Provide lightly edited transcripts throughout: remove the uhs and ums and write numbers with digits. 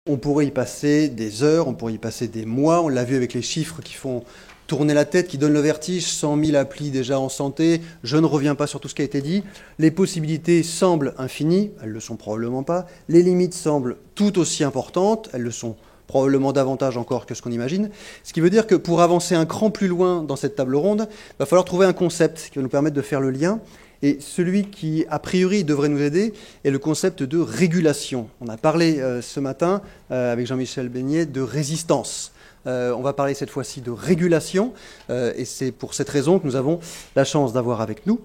On pourrait y passer des heures, on pourrait y passer des mois. On l'a vu avec les chiffres qui font tourner la tête, qui donnent le vertige. 100 000 applis déjà en santé. Je ne reviens pas sur tout ce qui a été dit. Les possibilités semblent infinies. Elles ne le sont probablement pas. Les limites semblent tout aussi importantes. Elles le sont probablement davantage encore que ce qu'on imagine. Ce qui veut dire que pour avancer un cran plus loin dans cette table ronde, il va falloir trouver un concept qui va nous permettre de faire le lien. Et celui qui, a priori, devrait nous aider est le concept de régulation. On a parlé ce matin, avec Jean-Michel Beignet, de résistance. On va parler cette fois-ci de régulation. Et c'est pour cette raison que nous avons la chance d'avoir avec nous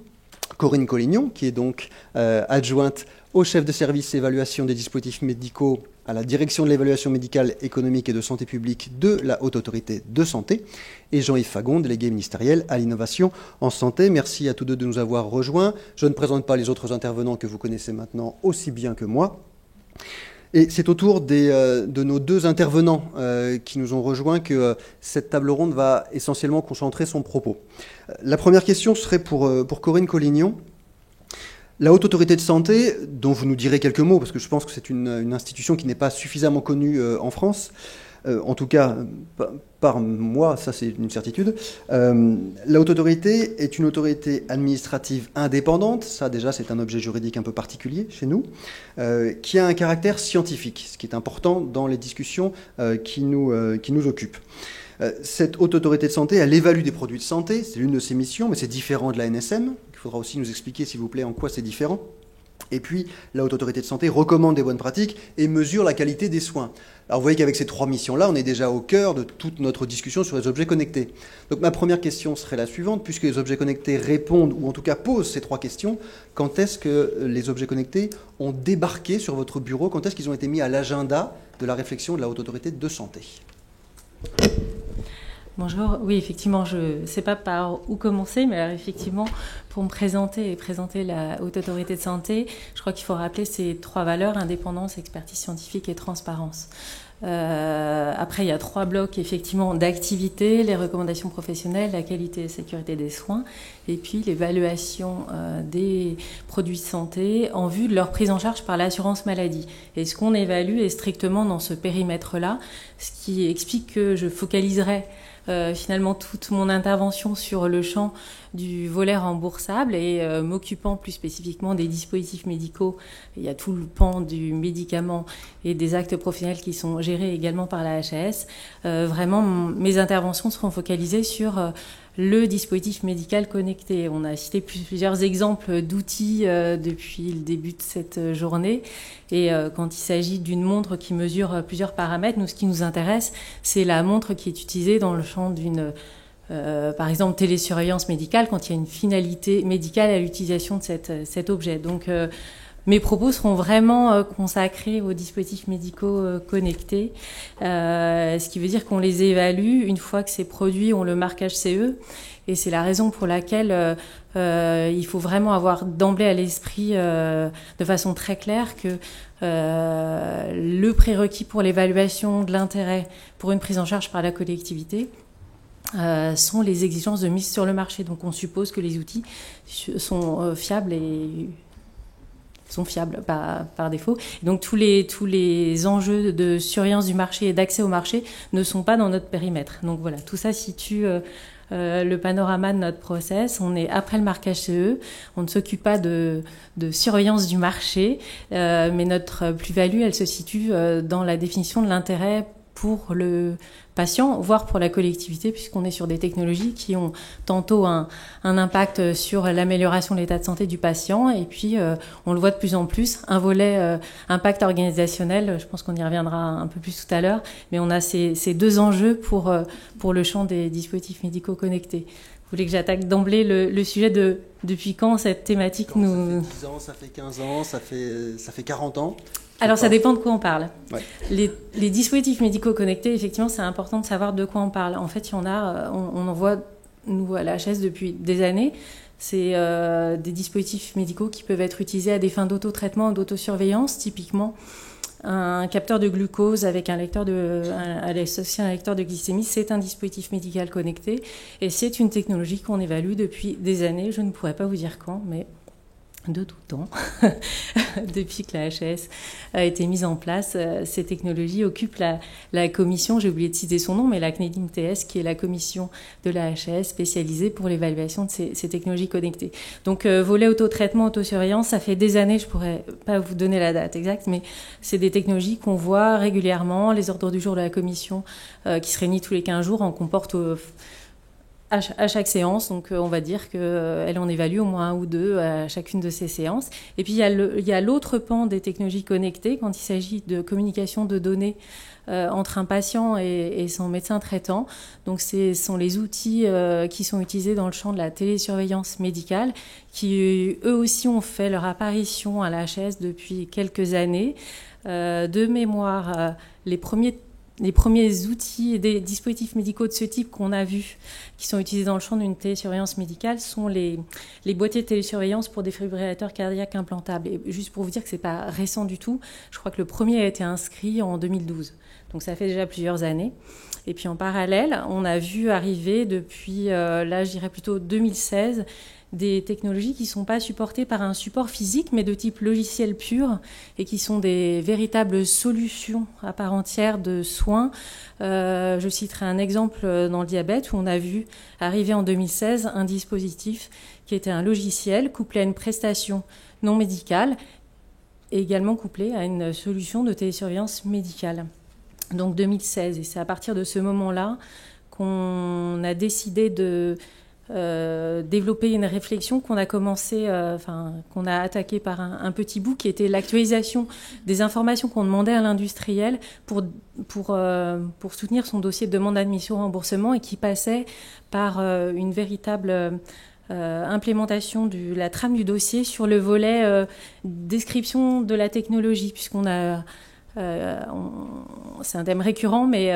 Corinne Collignon, qui est donc adjointe au chef de service évaluation des dispositifs médicaux à la direction de l'évaluation médicale, économique et de santé publique de la Haute Autorité de Santé, et Jean-Yves Fagon, délégué ministériel à l'innovation en santé. Merci à tous deux de nous avoir rejoints. Je ne présente pas les autres intervenants que vous connaissez maintenant aussi bien que moi. Et c'est au tour de nos deux intervenants qui nous ont rejoints que cette table ronde va essentiellement concentrer son propos. La première question serait pour Corinne Collignon. La Haute Autorité de Santé, dont vous nous direz quelques mots, parce que je pense que c'est une institution qui n'est pas suffisamment connue en France, en tout cas par moi, ça c'est une certitude. La Haute Autorité est une autorité administrative indépendante, ça déjà c'est un objet juridique un peu particulier chez nous, qui a un caractère scientifique, ce qui est important dans les discussions qui nous occupent. Cette Haute Autorité de Santé, elle évalue des produits de santé, c'est l'une de ses missions, mais c'est différent de la NSM. Il faudra aussi nous expliquer, s'il vous plaît, en quoi c'est différent. Et puis, la Haute Autorité de Santé recommande des bonnes pratiques et mesure la qualité des soins. Alors, vous voyez qu'avec ces trois missions-là, on est déjà au cœur de toute notre discussion sur les objets connectés. Donc, ma première question serait la suivante, puisque les objets connectés répondent, ou en tout cas posent ces trois questions. Quand est-ce que les objets connectés ont débarqué sur votre bureau? Quand est-ce qu'ils ont été mis à l'agenda de la réflexion de la Haute Autorité de Santé? Bonjour, oui effectivement je ne sais pas par où commencer, mais alors effectivement pour me présenter et présenter la Haute Autorité de Santé, je crois qu'il faut rappeler ces trois valeurs: indépendance, expertise scientifique et transparence. Après il y a trois blocs effectivement d'activité: les recommandations professionnelles, la qualité et sécurité des soins, et puis l'évaluation des produits de santé en vue de leur prise en charge par l'assurance maladie. Et ce qu'on évalue est strictement dans ce périmètre-là, ce qui explique que je focaliserai finalement toute mon intervention sur le champ du volet remboursable et m'occupant plus spécifiquement des dispositifs médicaux. Il y a tout le pan du médicament et des actes professionnels qui sont gérés également par la HAS. Vraiment, mes interventions seront focalisées sur le dispositif médical connecté. On a cité plusieurs exemples d'outils depuis le début de cette journée. Et quand il s'agit d'une montre qui mesure plusieurs paramètres, nous, ce qui nous intéresse, c'est la montre qui est utilisée dans le champ d'une, par exemple, télésurveillance médicale, quand il y a une finalité médicale à l'utilisation de cet objet. Donc, mes propos seront vraiment consacrés aux dispositifs médicaux connectés, ce qui veut dire qu'on les évalue une fois que ces produits ont le marquage CE. Et c'est la raison pour laquelle il faut vraiment avoir d'emblée à l'esprit, de façon très claire, que le prérequis pour l'évaluation de l'intérêt pour une prise en charge par la collectivité sont les exigences de mise sur le marché. Donc on suppose que les outils sont fiables et sont fiables par défaut. Et donc tous les enjeux de surveillance du marché et d'accès au marché ne sont pas dans notre périmètre. Donc voilà, tout ça situe le panorama de notre process. On est après le marquage CE, on ne s'occupe pas de surveillance du marché, mais notre plus-value, elle se situe dans la définition de l'intérêt pour le patient, voire pour la collectivité, puisqu'on est sur des technologies qui ont tantôt un impact sur l'amélioration de l'état de santé du patient, et puis on le voit de plus en plus, un volet impact organisationnel, je pense qu'on y reviendra un peu plus tout à l'heure, mais on a ces deux enjeux pour le champ des dispositifs médicaux connectés. Vous voulez que j'attaque d'emblée le sujet de depuis quand cette thématique nous... Ça fait 10 ans, ça fait 15 ans, ça fait 40 ans. Alors ça dépend de quoi on parle. Ouais. Les dispositifs médicaux connectés, effectivement, c'est important de savoir de quoi on parle. En fait, il y en a, on en voit, nous, à la HS depuis des années. C'est des dispositifs médicaux qui peuvent être utilisés à des fins d'autotraitement ou d'autosurveillance, typiquement un capteur de glucose avec associé à un lecteur de glycémie, c'est un dispositif médical connecté et c'est une technologie qu'on évalue depuis des années. Je ne pourrais pas vous dire quand, mais de tout temps. Depuis que la HAS a été mise en place, ces technologies occupent la commission, j'ai oublié de citer son nom, mais la CNEDIM-TS, qui est la commission de la HAS spécialisée pour l'évaluation de ces technologies connectées. Donc, volet autotraitement, autosurveillance, ça fait des années, je pourrais pas vous donner la date exacte, mais c'est des technologies qu'on voit régulièrement. Les ordres du jour de la commission, qui se réunit tous les 15 jours, en comportent à chaque séance, donc on va dire qu'elle en évalue au moins un ou deux à chacune de ces séances. Et puis il y a l'autre pan des technologies connectées quand il s'agit de communication de données entre un patient et son médecin traitant. Donc ce sont les outils qui sont utilisés dans le champ de la télésurveillance médicale, qui eux aussi ont fait leur apparition à la HAS depuis quelques années. De mémoire, les premiers outils et des dispositifs médicaux de ce type qu'on a vus, qui sont utilisés dans le champ d'une télésurveillance médicale, sont les boîtiers de télésurveillance pour défibrillateurs cardiaques implantables. Et juste pour vous dire que c'est pas récent du tout, je crois que le premier a été inscrit en 2012. Donc ça fait déjà plusieurs années. Et puis en parallèle, on a vu arriver depuis, là je dirais plutôt 2016, des technologies qui ne sont pas supportées par un support physique, mais de type logiciel pur, et qui sont des véritables solutions à part entière de soins. Je citerai un exemple dans le diabète, où on a vu arriver en 2016 un dispositif qui était un logiciel couplé à une prestation non médicale, et également couplé à une solution de télésurveillance médicale. Donc 2016, et c'est à partir de ce moment-là qu'on a décidé de développer une réflexion qu'on a commencé, qu'on a attaqué par un petit bout, qui était l'actualisation des informations qu'on demandait à l'industriel pour soutenir son dossier de demande d'admission au remboursement, et qui passait par une véritable implémentation de la trame du dossier sur le volet description de la technologie, puisqu'on a c'est un thème récurrent, mais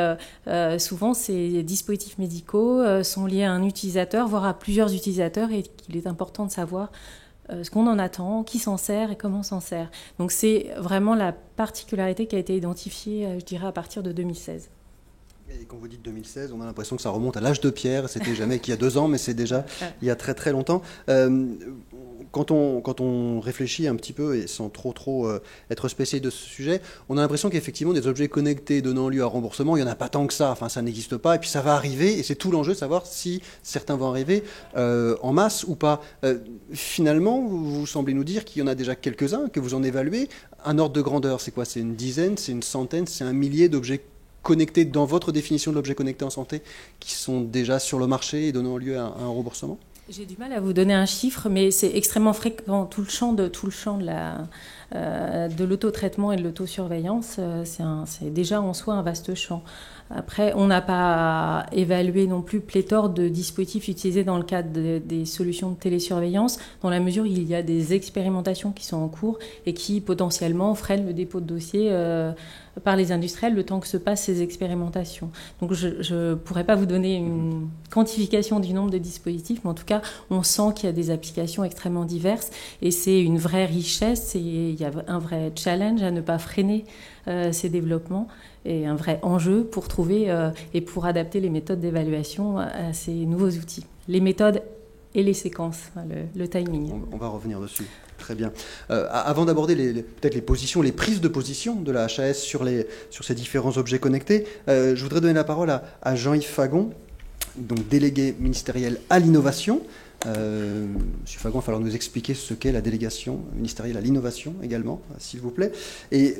souvent ces dispositifs médicaux sont liés à un utilisateur, voire à plusieurs utilisateurs, et qu'il est important de savoir ce qu'on en attend, qui s'en sert et comment s'en sert. Donc c'est vraiment la particularité qui a été identifiée, je dirais, à partir de 2016. Et quand vous dites 2016, on a l'impression que ça remonte à l'âge de pierre. C'était jamais qu'il y a 2 ans, mais c'est déjà il y a très très longtemps. Quand on réfléchit un petit peu, et sans trop être spécialiste de ce sujet, on a l'impression qu'effectivement des objets connectés donnant lieu à remboursement, il n'y en a pas tant que ça. Enfin, ça n'existe pas, et puis ça va arriver, et c'est tout l'enjeu de savoir si certains vont arriver en masse ou pas. Finalement, vous semblez nous dire qu'il y en a déjà quelques-uns, que vous en évaluez. Un ordre de grandeur, c'est quoi? C'est une dizaine, c'est une centaine, c'est un millier d'objets connectés dans votre définition de l'objet connecté en santé, qui sont déjà sur le marché et donnant lieu à un remboursement? J'ai du mal à vous donner un chiffre, mais c'est extrêmement fréquent. Tout le champ de l'autotraitement et de l'autosurveillance, c'est déjà en soi un vaste champ. Après, on n'a pas évalué non plus pléthore de dispositifs utilisés dans le cadre des solutions de télésurveillance, dans la mesure où il y a des expérimentations qui sont en cours et qui potentiellement freinent le dépôt de dossier par les industriels le temps que se passent ces expérimentations. Donc je ne pourrais pas vous donner une quantification du nombre de dispositifs, mais en tout cas, on sent qu'il y a des applications extrêmement diverses, et c'est une vraie richesse, et il y a un vrai challenge à ne pas freiner ces développements, et un vrai enjeu pour trouver et pour adapter les méthodes d'évaluation à ces nouveaux outils. Les méthodes et les séquences, le timing. On va revenir dessus. Très bien. Avant d'aborder peut-être les positions, les prises de position de la HAS sur ces différents objets connectés, je voudrais donner la parole à Jean-Yves Fagon, donc délégué ministériel à l'innovation. Monsieur Fagon, il va falloir nous expliquer ce qu'est la délégation ministérielle à l'innovation également, s'il vous plaît. Et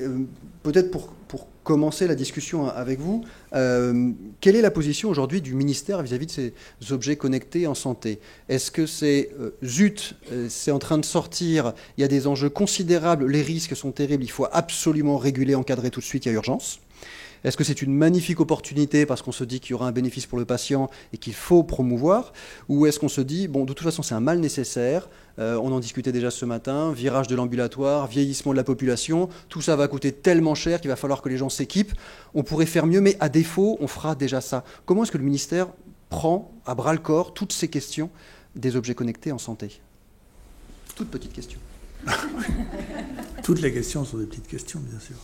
peut-être pour commencer la discussion avec vous, quelle est la position aujourd'hui du ministère vis-à-vis de ces objets connectés en santé? Est-ce que c'est zut, c'est en train de sortir, il y a des enjeux considérables, les risques sont terribles, il faut absolument réguler, encadrer tout de suite, il y a urgence? Est-ce que c'est une magnifique opportunité parce qu'on se dit qu'il y aura un bénéfice pour le patient et qu'il faut promouvoir? Ou est-ce qu'on se dit, bon, de toute façon, c'est un mal nécessaire, on en discutait déjà ce matin, virage de l'ambulatoire, vieillissement de la population, tout ça va coûter tellement cher qu'il va falloir que les gens s'équipent. On pourrait faire mieux, mais à défaut, on fera déjà ça. Comment est-ce que le ministère prend à bras-le-corps toutes ces questions des objets connectés en santé? Toute petite question. Toutes les questions sont des petites questions, bien sûr.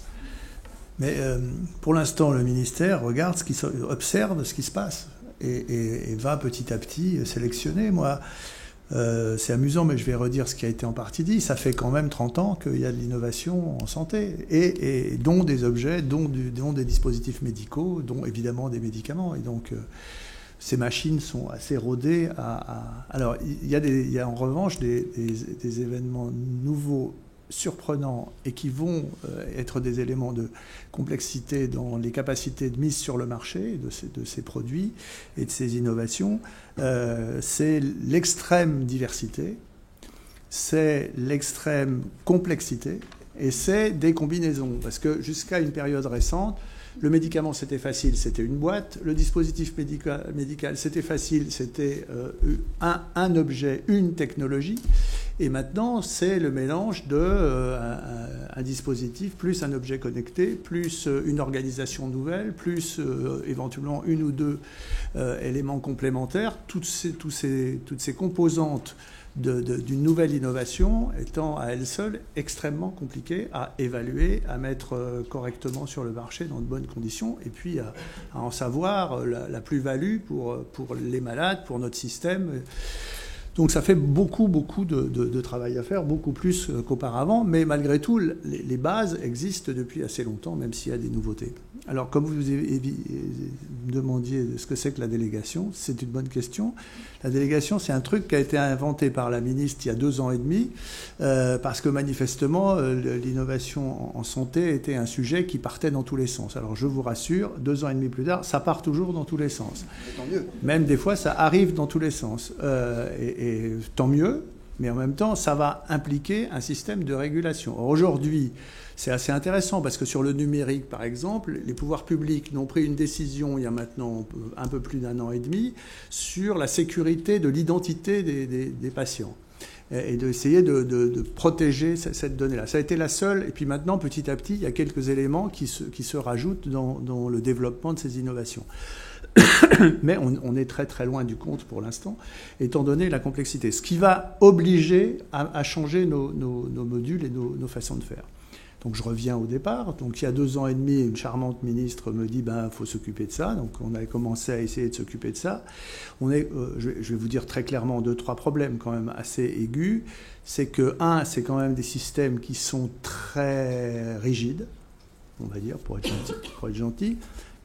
Mais pour l'instant, le ministère regarde observe ce qui se passe et va petit à petit sélectionner. Moi, C'est amusant, mais je vais redire ce qui a été en partie dit. Ça fait quand même 30 ans qu'il y a de l'innovation en santé, et dont des objets, dont des dispositifs médicaux, dont évidemment des médicaments. Et donc, ces machines sont assez rodées Alors, il y a en revanche des événements nouveaux, surprenants, et qui vont être des éléments de complexité dans les capacités de mise sur le marché de ces produits et de ces innovations. C'est l'extrême diversité, c'est l'extrême complexité, et c'est des combinaisons. Parce que jusqu'à une période récente, le médicament, c'était facile, c'était une boîte. Le dispositif médical, c'était facile, c'était un objet, une technologie. Et maintenant, c'est le mélange de un dispositif plus un objet connecté, plus une organisation nouvelle, plus éventuellement une ou deux éléments complémentaires. Toutes ces composantes d'une nouvelle innovation étant à elle seule extrêmement compliquée à évaluer, à mettre correctement sur le marché dans de bonnes conditions, et puis à en savoir la plus-value pour les malades, pour notre système. Donc ça fait beaucoup de travail à faire, beaucoup plus qu'auparavant, mais malgré tout, les bases existent depuis assez longtemps, même s'il y a des nouveautés. Alors, comme vous me demandiez ce que c'est que la délégation, c'est une bonne question. La délégation, c'est un truc qui a été inventé par la ministre il y a 2 ans et demi, parce que manifestement, l'innovation en santé était un sujet qui partait dans tous les sens. Alors, je vous rassure, 2 ans et demi plus tard, ça part toujours dans tous les sens. Tant mieux. Même des fois, ça arrive dans tous les sens. Et tant mieux, mais en même temps, ça va impliquer un système de régulation. Aujourd'hui, c'est assez intéressant parce que sur le numérique, par exemple, les pouvoirs publics n'ont pris une décision il y a maintenant un peu plus d'1 an et demi sur la sécurité de l'identité des patients et d'essayer de protéger cette donnée-là. Ça a été la seule, et puis maintenant, petit à petit, il y a quelques éléments qui se rajoutent dans le développement de ces innovations. Mais on est très très loin du compte pour l'instant, étant donné la complexité. Ce qui va obliger à changer nos modules et nos façons de faire. Donc je reviens au départ. Donc il y a 2 ans et demi, une charmante ministre me dit faut s'occuper de ça. Donc on avait commencé à essayer de s'occuper de ça. Je vais vous dire très clairement 2-3 problèmes quand même assez aigus. C'est que c'est quand même des systèmes qui sont très rigides, on va dire, pour être gentil,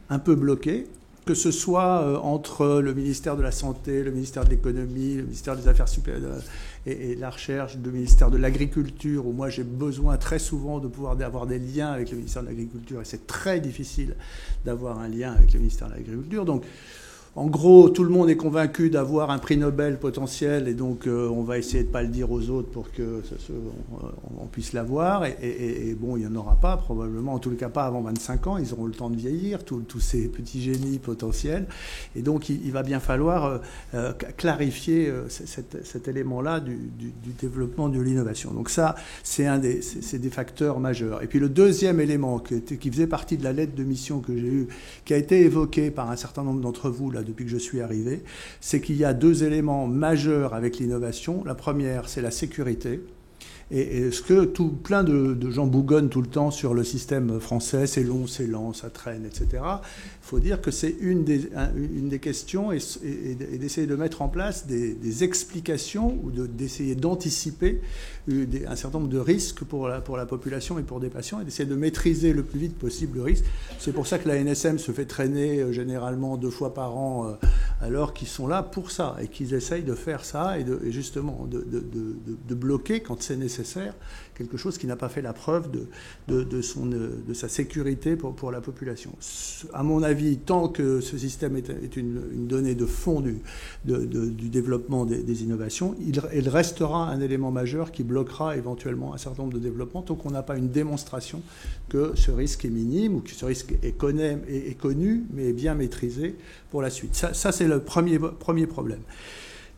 un peu bloqués. Que ce soit entre le ministère de la Santé, le ministère de l'Économie, le ministère des Affaires supérieures et de la Recherche, le ministère de l'Agriculture, où moi j'ai besoin très souvent de pouvoir avoir des liens avec le ministère de l'Agriculture, et c'est très difficile d'avoir un lien avec le ministère de l'Agriculture. Donc, en gros, tout le monde est convaincu d'avoir un prix Nobel potentiel, et donc on va essayer de ne pas le dire aux autres pour qu'on puisse l'avoir. Et bon, il n'y en aura pas, probablement, en tout cas pas avant 25 ans. Ils auront le temps de vieillir, tous ces petits génies potentiels. Et donc, il va bien falloir clarifier cet élément-là du développement de l'innovation. Donc ça, c'est des facteurs majeurs. Et puis le deuxième élément qui faisait partie de la lettre de mission que j'ai eue, qui a été évoqué par un certain nombre d'entre vous là, depuis que je suis arrivé, c'est qu'il y a 2 éléments majeurs avec l'innovation. La première, c'est la sécurité. Et ce que plein de gens bougonnent tout le temps sur le système français, c'est long, c'est lent, ça traîne, etc. Il faut dire que c'est une des questions, et d'essayer de mettre en place des explications ou d'essayer d'anticiper un certain nombre de risques pour la population et pour des patients, et d'essayer de maîtriser le plus vite possible le risque. C'est pour ça que la NSM se fait traîner généralement 2 fois par an, alors qu'ils sont là pour ça, et qu'ils essayent de faire ça et justement de bloquer quand c'est nécessaire quelque chose qui n'a pas fait la preuve de sa sécurité pour la population. À mon avis, tant que ce système est une donnée de fond du développement des innovations, il restera un élément majeur qui bloquera éventuellement un certain nombre de développements tant qu'on n'a pas une démonstration que ce risque est minime, ou que ce risque est connu, mais est bien maîtrisé pour la suite. Ça c'est le premier problème.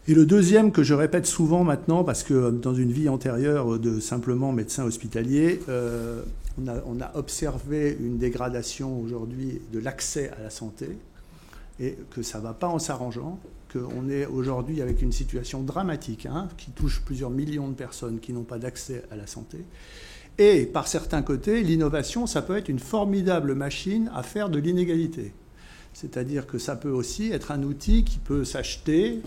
Et le deuxième, que je répète souvent maintenant, parce que dans une vie antérieure de simplement médecin hospitalier, on a observé une dégradation aujourd'hui de l'accès à la santé, et que ça ne va pas en s'arrangeant, qu'on est aujourd'hui avec une situation dramatique, qui touche plusieurs millions de personnes qui n'ont pas d'accès à la santé. Et par certains côtés, l'innovation, ça peut être une formidable machine à faire de l'inégalité. C'est-à-dire que ça peut aussi être un outil qui peut s'acheter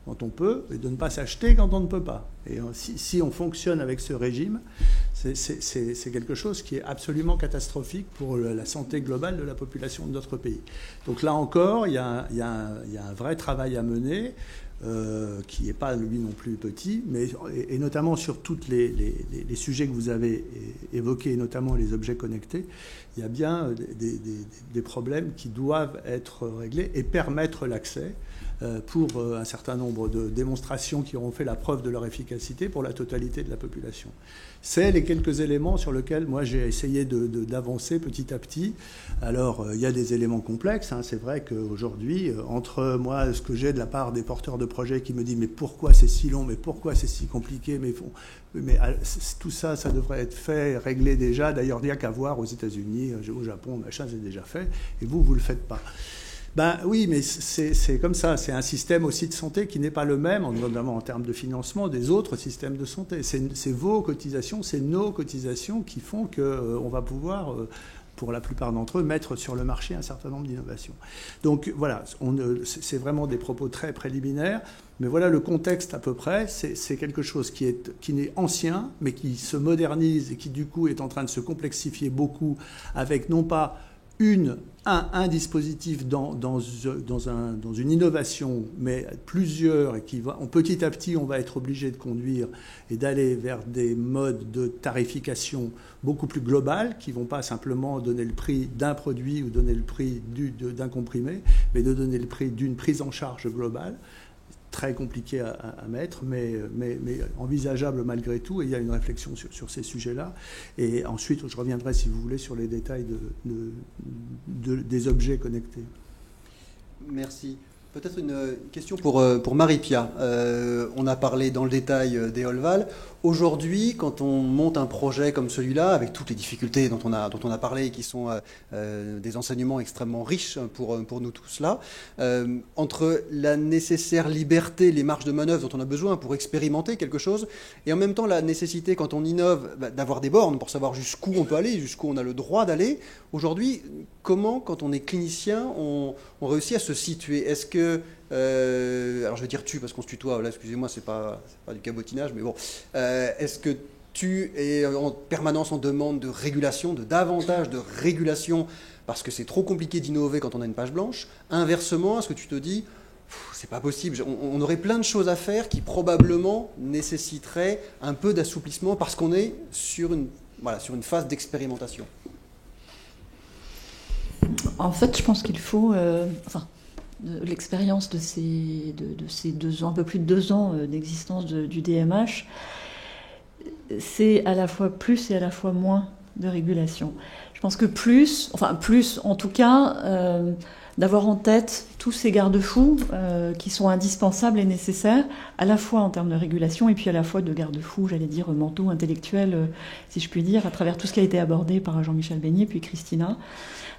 quand on peut et de ne pas s'acheter quand on ne peut pas. Et si on fonctionne avec ce régime, c'est quelque chose qui est absolument catastrophique pour la santé globale de la population de notre pays. Donc là encore, il y a un vrai travail à mener, qui n'est pas, lui non plus, petit, mais, et notamment sur tous les sujets que vous avez évoqués, et notamment les objets connectés, il y a bien des problèmes qui doivent être réglés et permettre l'accès pour un certain nombre de démonstrations qui auront fait la preuve de leur efficacité pour la totalité de la population. C'est les quelques éléments sur lesquels moi j'ai essayé d'avancer petit à petit. Alors il y a des éléments complexes, hein. C'est vrai qu'aujourd'hui, entre moi, ce que j'ai de la part des porteurs de projets qui me disent mais pourquoi c'est si long, mais pourquoi c'est si compliqué, mais tout ça, ça devrait être fait, réglé déjà. D'ailleurs, il n'y a qu'à voir aux États-Unis, au Japon, machin, c'est déjà fait, et vous ne le faites pas. Ben oui, mais c'est comme ça. C'est un système aussi de santé qui n'est pas le même, notamment en termes de financement, des autres systèmes de santé. C'est vos cotisations, c'est nos cotisations qui font qu'on va pouvoir, pour la plupart d'entre eux, mettre sur le marché un certain nombre d'innovations. Donc voilà, c'est vraiment des propos très préliminaires. Mais voilà le contexte à peu près. C'est quelque chose qui est ancien, mais qui se modernise et qui du coup est en train de se complexifier beaucoup avec non pas un dispositif dans une innovation, mais plusieurs, et petit à petit, on va être obligé de conduire et d'aller vers des modes de tarification beaucoup plus globales, qui ne vont pas simplement donner le prix d'un produit ou donner le prix d'un comprimé, mais de donner le prix d'une prise en charge globale. Très compliqué à mettre, mais envisageable malgré tout. Et il y a une réflexion sur ces sujets-là. Et ensuite, je reviendrai, si vous voulez, sur les détails des objets connectés. Merci. Peut-être une question pour Marie-Pia. On a parlé dans le détail d'Eolval. Aujourd'hui, quand on monte un projet comme celui-là, avec toutes les difficultés dont on a parlé et qui sont des enseignements extrêmement riches pour nous tous là, entre la nécessaire liberté, les marges de manœuvre dont on a besoin pour expérimenter quelque chose, et en même temps la nécessité, quand on innove, d'avoir des bornes pour savoir jusqu'où on peut aller, jusqu'où on a le droit d'aller. Aujourd'hui, comment, quand on est clinicien, on réussit à se situer? Est-ce que alors je vais dire tu parce qu'on se tutoie, là excusez-moi, c'est pas du cabotinage, mais bon, est-ce que tu es en permanence en demande de régulation, de davantage de régulation, parce que c'est trop compliqué d'innover quand on a une page blanche? Inversement, est-ce que tu te dis c'est pas possible, on aurait plein de choses à faire qui probablement nécessiteraient un peu d'assouplissement parce qu'on est sur une phase d'expérimentation? En fait, je pense qu'il faut l'expérience de ces 2 ans, un peu plus de 2 ans d'existence du DMH, c'est à la fois plus et à la fois moins de régulation. Je pense que plus en tout cas, d'avoir en tête tous ces garde-fous qui sont indispensables et nécessaires, à la fois en termes de régulation et puis à la fois de garde-fous, j'allais dire mentaux, intellectuels, si je puis dire, à travers tout ce qui a été abordé par Jean-Michel Beignet puis Christina.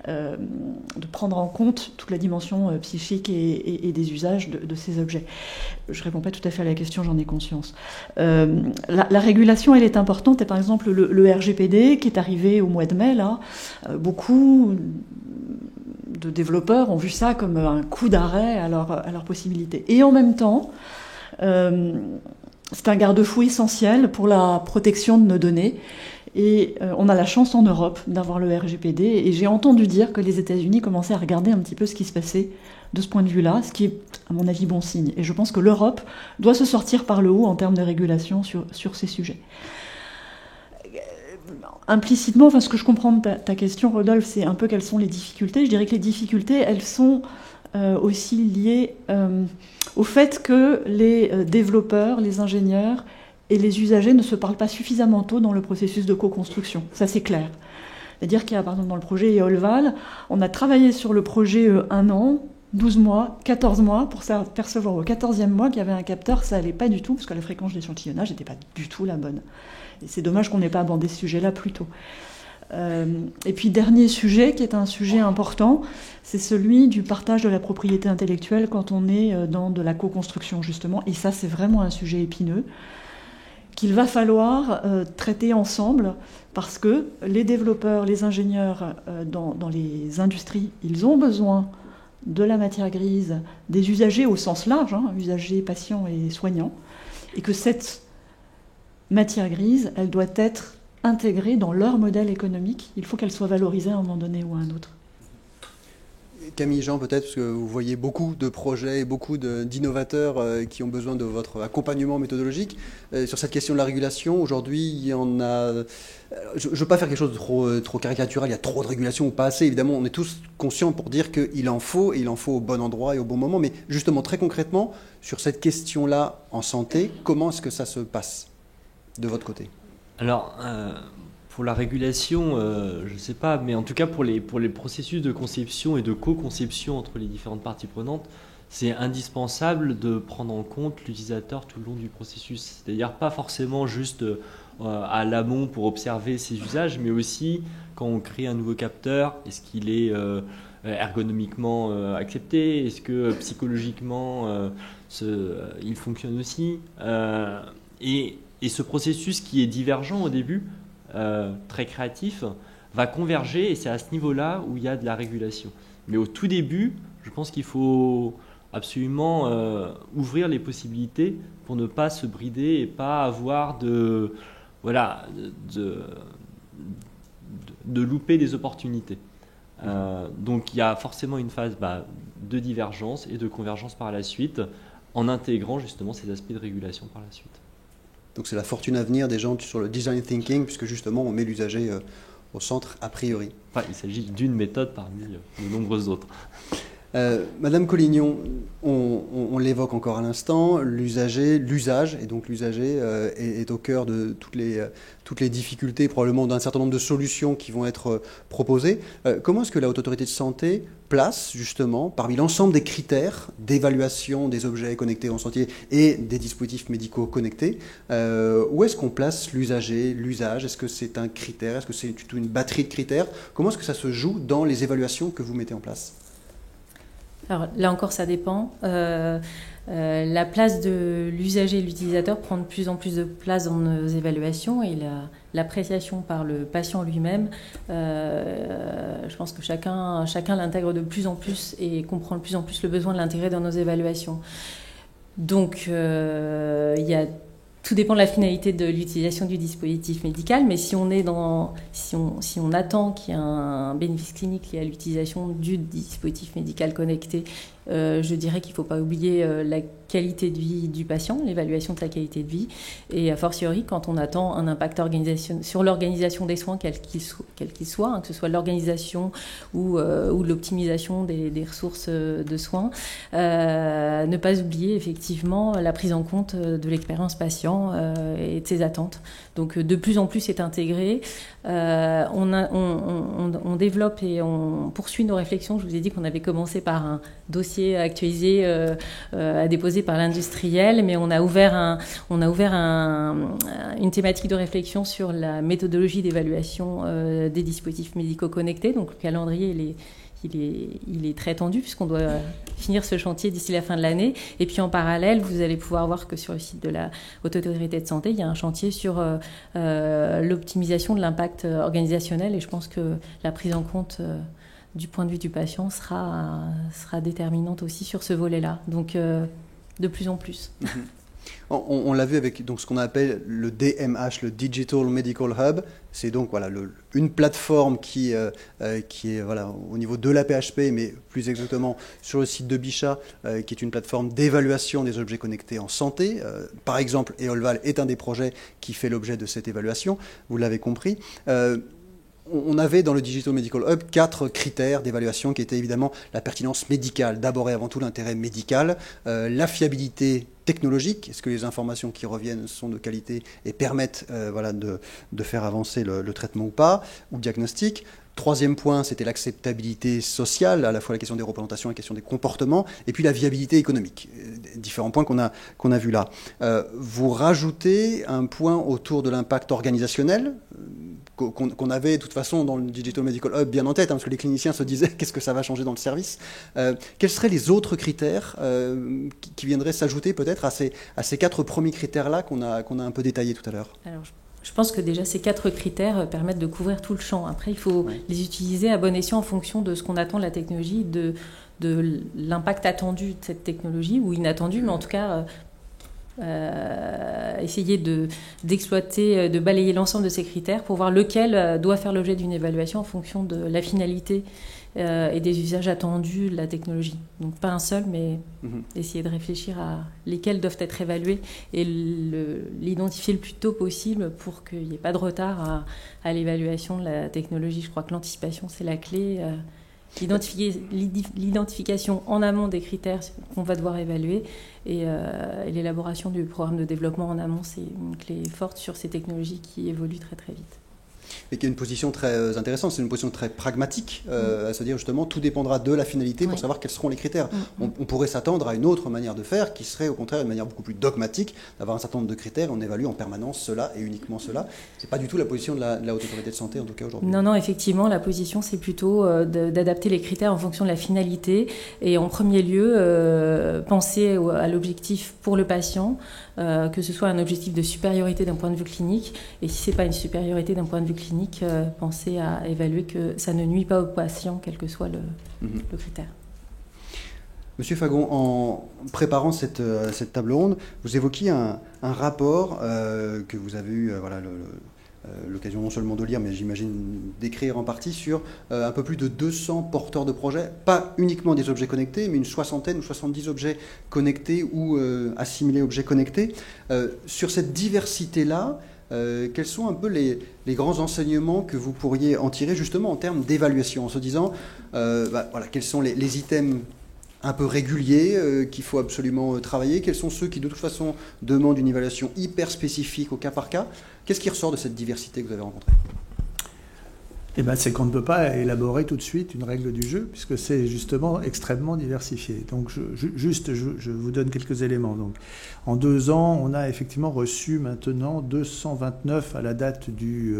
De prendre en compte toute la dimension psychique et des usages de ces objets. Je ne réponds pas tout à fait à la question, j'en ai conscience. La régulation, elle est importante, et par exemple le RGPD qui est arrivé au mois de mai, là, beaucoup de développeurs ont vu ça comme un coup d'arrêt à leur possibilité. Et en même temps, c'est un garde-fou essentiel pour la protection de nos données. Et on a la chance en Europe d'avoir le RGPD. Et j'ai entendu dire que les États-Unis commençaient à regarder un petit peu ce qui se passait de ce point de vue-là, ce qui est, à mon avis, bon signe. Et je pense que l'Europe doit se sortir par le haut en termes de régulation sur ces sujets. Implicitement, ce que je comprends de ta question, Rodolphe, c'est un peu quelles sont les difficultés. Je dirais que les difficultés, elles sont aussi liées au fait que les développeurs, les ingénieurs et les usagers ne se parlent pas suffisamment tôt dans le processus de co-construction. Ça, c'est clair. C'est-à-dire qu'il y a, par exemple, dans le projet Eolval, on a travaillé sur le projet 1 an, 12 mois, 14 mois, pour s'apercevoir au 14e mois qu'il y avait un capteur, ça n'allait pas du tout, parce que la fréquence d'échantillonnage n'était pas du tout la bonne. Et c'est dommage qu'on n'ait pas abordé ce sujet-là plus tôt. Et puis, dernier sujet, qui est un sujet important, c'est celui du partage de la propriété intellectuelle quand on est dans de la co-construction, justement. Et ça, c'est vraiment un sujet épineux qu'il va falloir traiter ensemble, parce que les développeurs, les ingénieurs dans les industries, ils ont besoin de la matière grise des usagers au sens large, usagers, patients et soignants, et que cette matière grise, elle doit être intégrée dans leur modèle économique. Il faut qu'elle soit valorisée à un moment donné ou à un autre. Camille, Jean, peut-être, parce que vous voyez beaucoup de projets et beaucoup d'innovateurs qui ont besoin de votre accompagnement méthodologique. Sur cette question de la régulation, aujourd'hui, il y en a... Je ne veux pas faire quelque chose de trop caricatural, il y a trop de régulation ou pas assez. Évidemment, on est tous conscients pour dire qu'il en faut, et il en faut au bon endroit et au bon moment. Mais justement, très concrètement, sur cette question-là en santé, comment est-ce que ça se passe de votre côté? Alors, pour la régulation, je ne sais pas, mais en tout cas pour les processus de conception et de co-conception entre les différentes parties prenantes, c'est indispensable de prendre en compte l'utilisateur tout le long du processus. C'est-à-dire pas forcément juste à l'amont pour observer ses usages, mais aussi quand on crée un nouveau capteur, est-ce qu'il est ergonomiquement accepté? Est-ce que psychologiquement il fonctionne aussi? Et ce processus qui est divergent au début, très créatif, va converger, et c'est à ce niveau-là où il y a de la régulation. Mais au tout début, je pense qu'il faut absolument ouvrir les possibilités pour ne pas se brider et pas avoir de louper des opportunités. Donc il y a forcément une phase de divergence et de convergence par la suite, en intégrant justement ces aspects de régulation par la suite. Donc c'est la fortune à venir des gens sur le design thinking, puisque justement on met l'usager au centre a priori. Enfin, il s'agit d'une méthode parmi de nombreuses autres. Madame Collignon, on l'évoque encore à l'instant, l'usage, et donc l'usager est au cœur de toutes les difficultés, probablement d'un certain nombre de solutions qui vont être proposées. Comment est-ce que la Haute Autorité de Santé place justement, parmi l'ensemble des critères d'évaluation des objets connectés en santé et des dispositifs médicaux connectés, où est-ce qu'on place l'usager, l'usage? Est-ce que c'est un critère? Est-ce que c'est toute une batterie de critères? Comment est-ce que ça se joue dans les évaluations que vous mettez en place? Alors là encore, ça dépend. La place de l'usager et de l'utilisateur prend de plus en plus de place dans nos évaluations, et l'appréciation par le patient lui-même, je pense que chacun l'intègre de plus en plus et comprend de plus en plus le besoin de l'intégrer dans nos évaluations. Donc tout dépend de la finalité de l'utilisation du dispositif médical, mais si on attend qu'il y ait un bénéfice clinique lié à l'utilisation du dispositif médical connecté, je dirais qu'il ne faut pas oublier la qualité de vie du patient, l'évaluation de sa qualité de vie, et a fortiori quand on attend un impact sur l'organisation des soins, quel qu'il soit, que ce soit l'organisation ou l'optimisation des ressources de soins, ne pas oublier effectivement la prise en compte de l'expérience patient et de ses attentes. Donc de plus en plus c'est intégré. On développe et on poursuit nos réflexions. Je vous ai dit qu'on avait commencé par un dossier actualisé à déposer par l'industriel, mais on a ouvert une thématique de réflexion sur la méthodologie d'évaluation des dispositifs médicaux connectés. Donc le calendrier, il est très tendu puisqu'on doit finir ce chantier d'ici la fin de l'année. Et puis en parallèle, vous allez pouvoir voir que sur le site de la Haute Autorité de Santé, il y a un chantier sur l'optimisation de l'impact organisationnel. Et je pense que la prise en compte du point de vue du patient sera déterminante aussi sur ce volet-là. Donc de plus en plus. On l'a vu avec donc, ce qu'on appelle le DMH, le Digital Medical Hub. C'est donc une plateforme qui est au niveau de la PHP, mais plus exactement sur le site de Bichat, qui est une plateforme d'évaluation des objets connectés en santé. Par exemple, Eolval est un des projets qui fait l'objet de cette évaluation, vous l'avez compris. On avait dans le Digital Medical Hub 4 critères d'évaluation qui étaient évidemment la pertinence médicale, d'abord et avant tout l'intérêt médical, la fiabilité technologique, est-ce que les informations qui reviennent sont de qualité et permettent de faire avancer le traitement ou pas, ou diagnostic. Troisième point, c'était l'acceptabilité sociale, à la fois la question des représentations, la question des comportements, et puis la viabilité économique. Différents points qu'on a vus là. Vous rajoutez un point autour de l'impact organisationnel, qu'on avait de toute façon dans le Digital Medical Hub bien en tête, parce que les cliniciens se disaient qu'est-ce que ça va changer dans le service. Quels seraient les autres critères qui viendraient s'ajouter peut-être à ces 4 premiers critères-là qu'on a un peu détaillés tout à l'heure? Alors, Je pense que déjà ces 4 critères permettent de couvrir tout le champ. Après, il faut les utiliser à bon escient en fonction de ce qu'on attend de la technologie, de l'impact attendu de cette technologie, ou inattendu, mais en tout cas essayer d'exploiter, de balayer l'ensemble de ces critères pour voir lequel doit faire l'objet d'une évaluation en fonction de la finalité et des usages attendus de la technologie. Donc pas un seul, mais essayer de réfléchir à lesquels doivent être évalués et l'identifier le plus tôt possible pour qu'il n'y ait pas de retard à l'évaluation de la technologie. Je crois que l'anticipation, c'est la clé. L'identification en amont des critères qu'on va devoir évaluer et l'élaboration du programme de développement en amont, c'est une clé forte sur ces technologies qui évoluent très très vite. Et qui est une position très intéressante, c'est une position très pragmatique, à se dire justement tout dépendra de la finalité pour savoir quels seront les critères. On pourrait s'attendre à une autre manière de faire qui serait au contraire une manière beaucoup plus dogmatique, d'avoir un certain nombre de critères et on évalue en permanence cela et uniquement cela. C'est pas du tout la position de la Haute Autorité de Santé en tout cas aujourd'hui. Non, effectivement, la position c'est plutôt d'adapter les critères en fonction de la finalité et en premier lieu penser à l'objectif pour le patient, que ce soit un objectif de supériorité d'un point de vue clinique et si c'est pas une supériorité d'un point de vue clinique, penser à évaluer que ça ne nuit pas au patient, quel que soit le critère. Monsieur Fagon, en préparant cette table ronde, vous évoquiez un rapport que vous avez eu l'occasion non seulement de lire, mais j'imagine d'écrire en partie sur un peu plus de 200 porteurs de projets, pas uniquement des objets connectés, mais une soixantaine ou 70 objets connectés ou assimilés objets connectés. Sur cette diversité-là, quels sont un peu les grands enseignements que vous pourriez en tirer justement en termes d'évaluation, en se disant quels sont les items un peu réguliers qu'il faut absolument travailler, quels sont ceux qui de toute façon demandent une évaluation hyper spécifique au cas par cas. Qu'est-ce qui ressort de cette diversité que vous avez rencontrée ? C'est qu'on ne peut pas élaborer tout de suite une règle du jeu, puisque c'est justement extrêmement diversifié. Donc, je vous donne quelques éléments. Donc, en 2 ans, on a effectivement reçu maintenant 229 à la date du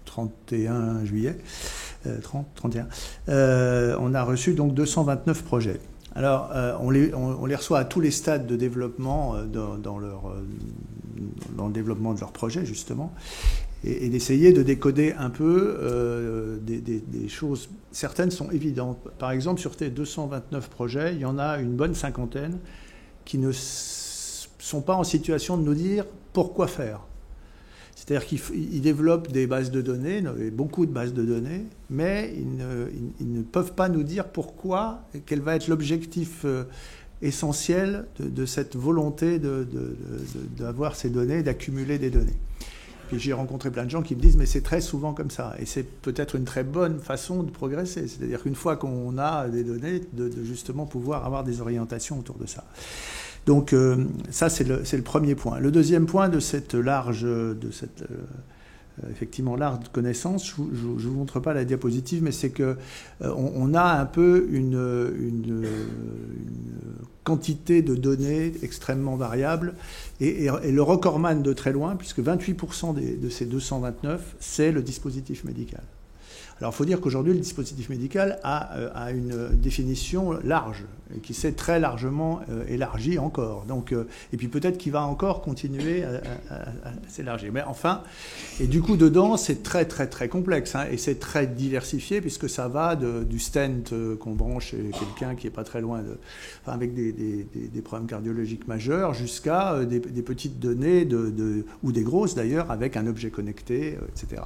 31 juillet. 31. On a reçu donc 229 projets. Alors, on les reçoit à tous les stades de développement dans le développement de leur projet, justement, et d'essayer de décoder un peu des choses. Certaines sont évidentes. Par exemple, sur ces 229 projets, il y en a une bonne cinquantaine qui ne sont pas en situation de nous dire pourquoi faire. C'est-à-dire qu'ils développent des bases de données, beaucoup de bases de données, mais ils ne peuvent pas nous dire pourquoi, quel va être l'objectif essentiel de cette volonté d'avoir ces données, d'accumuler des données. Puis j'ai rencontré plein de gens qui me disent mais c'est très souvent comme ça. Et c'est peut-être une très bonne façon de progresser. C'est-à-dire qu'une fois qu'on a des données, de justement pouvoir avoir des orientations autour de ça. Donc ça, c'est le premier point. Le deuxième point de cette large connaissance, je ne vous montre pas la diapositive, mais c'est que on a un peu une quantité de données extrêmement variable et le recordman de très loin, puisque 28% de ces 229, c'est le dispositif médical. Alors, il faut dire qu'aujourd'hui, le dispositif médical a une définition large, qui s'est très largement élargie encore. Donc, et puis peut-être qu'il va encore continuer à s'élargir. Mais enfin, et du coup, dedans, c'est très, très, très complexe. Et c'est très diversifié, puisque ça va du stent qu'on branche chez quelqu'un qui n'est pas très loin, avec des problèmes cardiologiques majeurs, jusqu'à des petites données, ou des grosses d'ailleurs, avec un objet connecté, etc.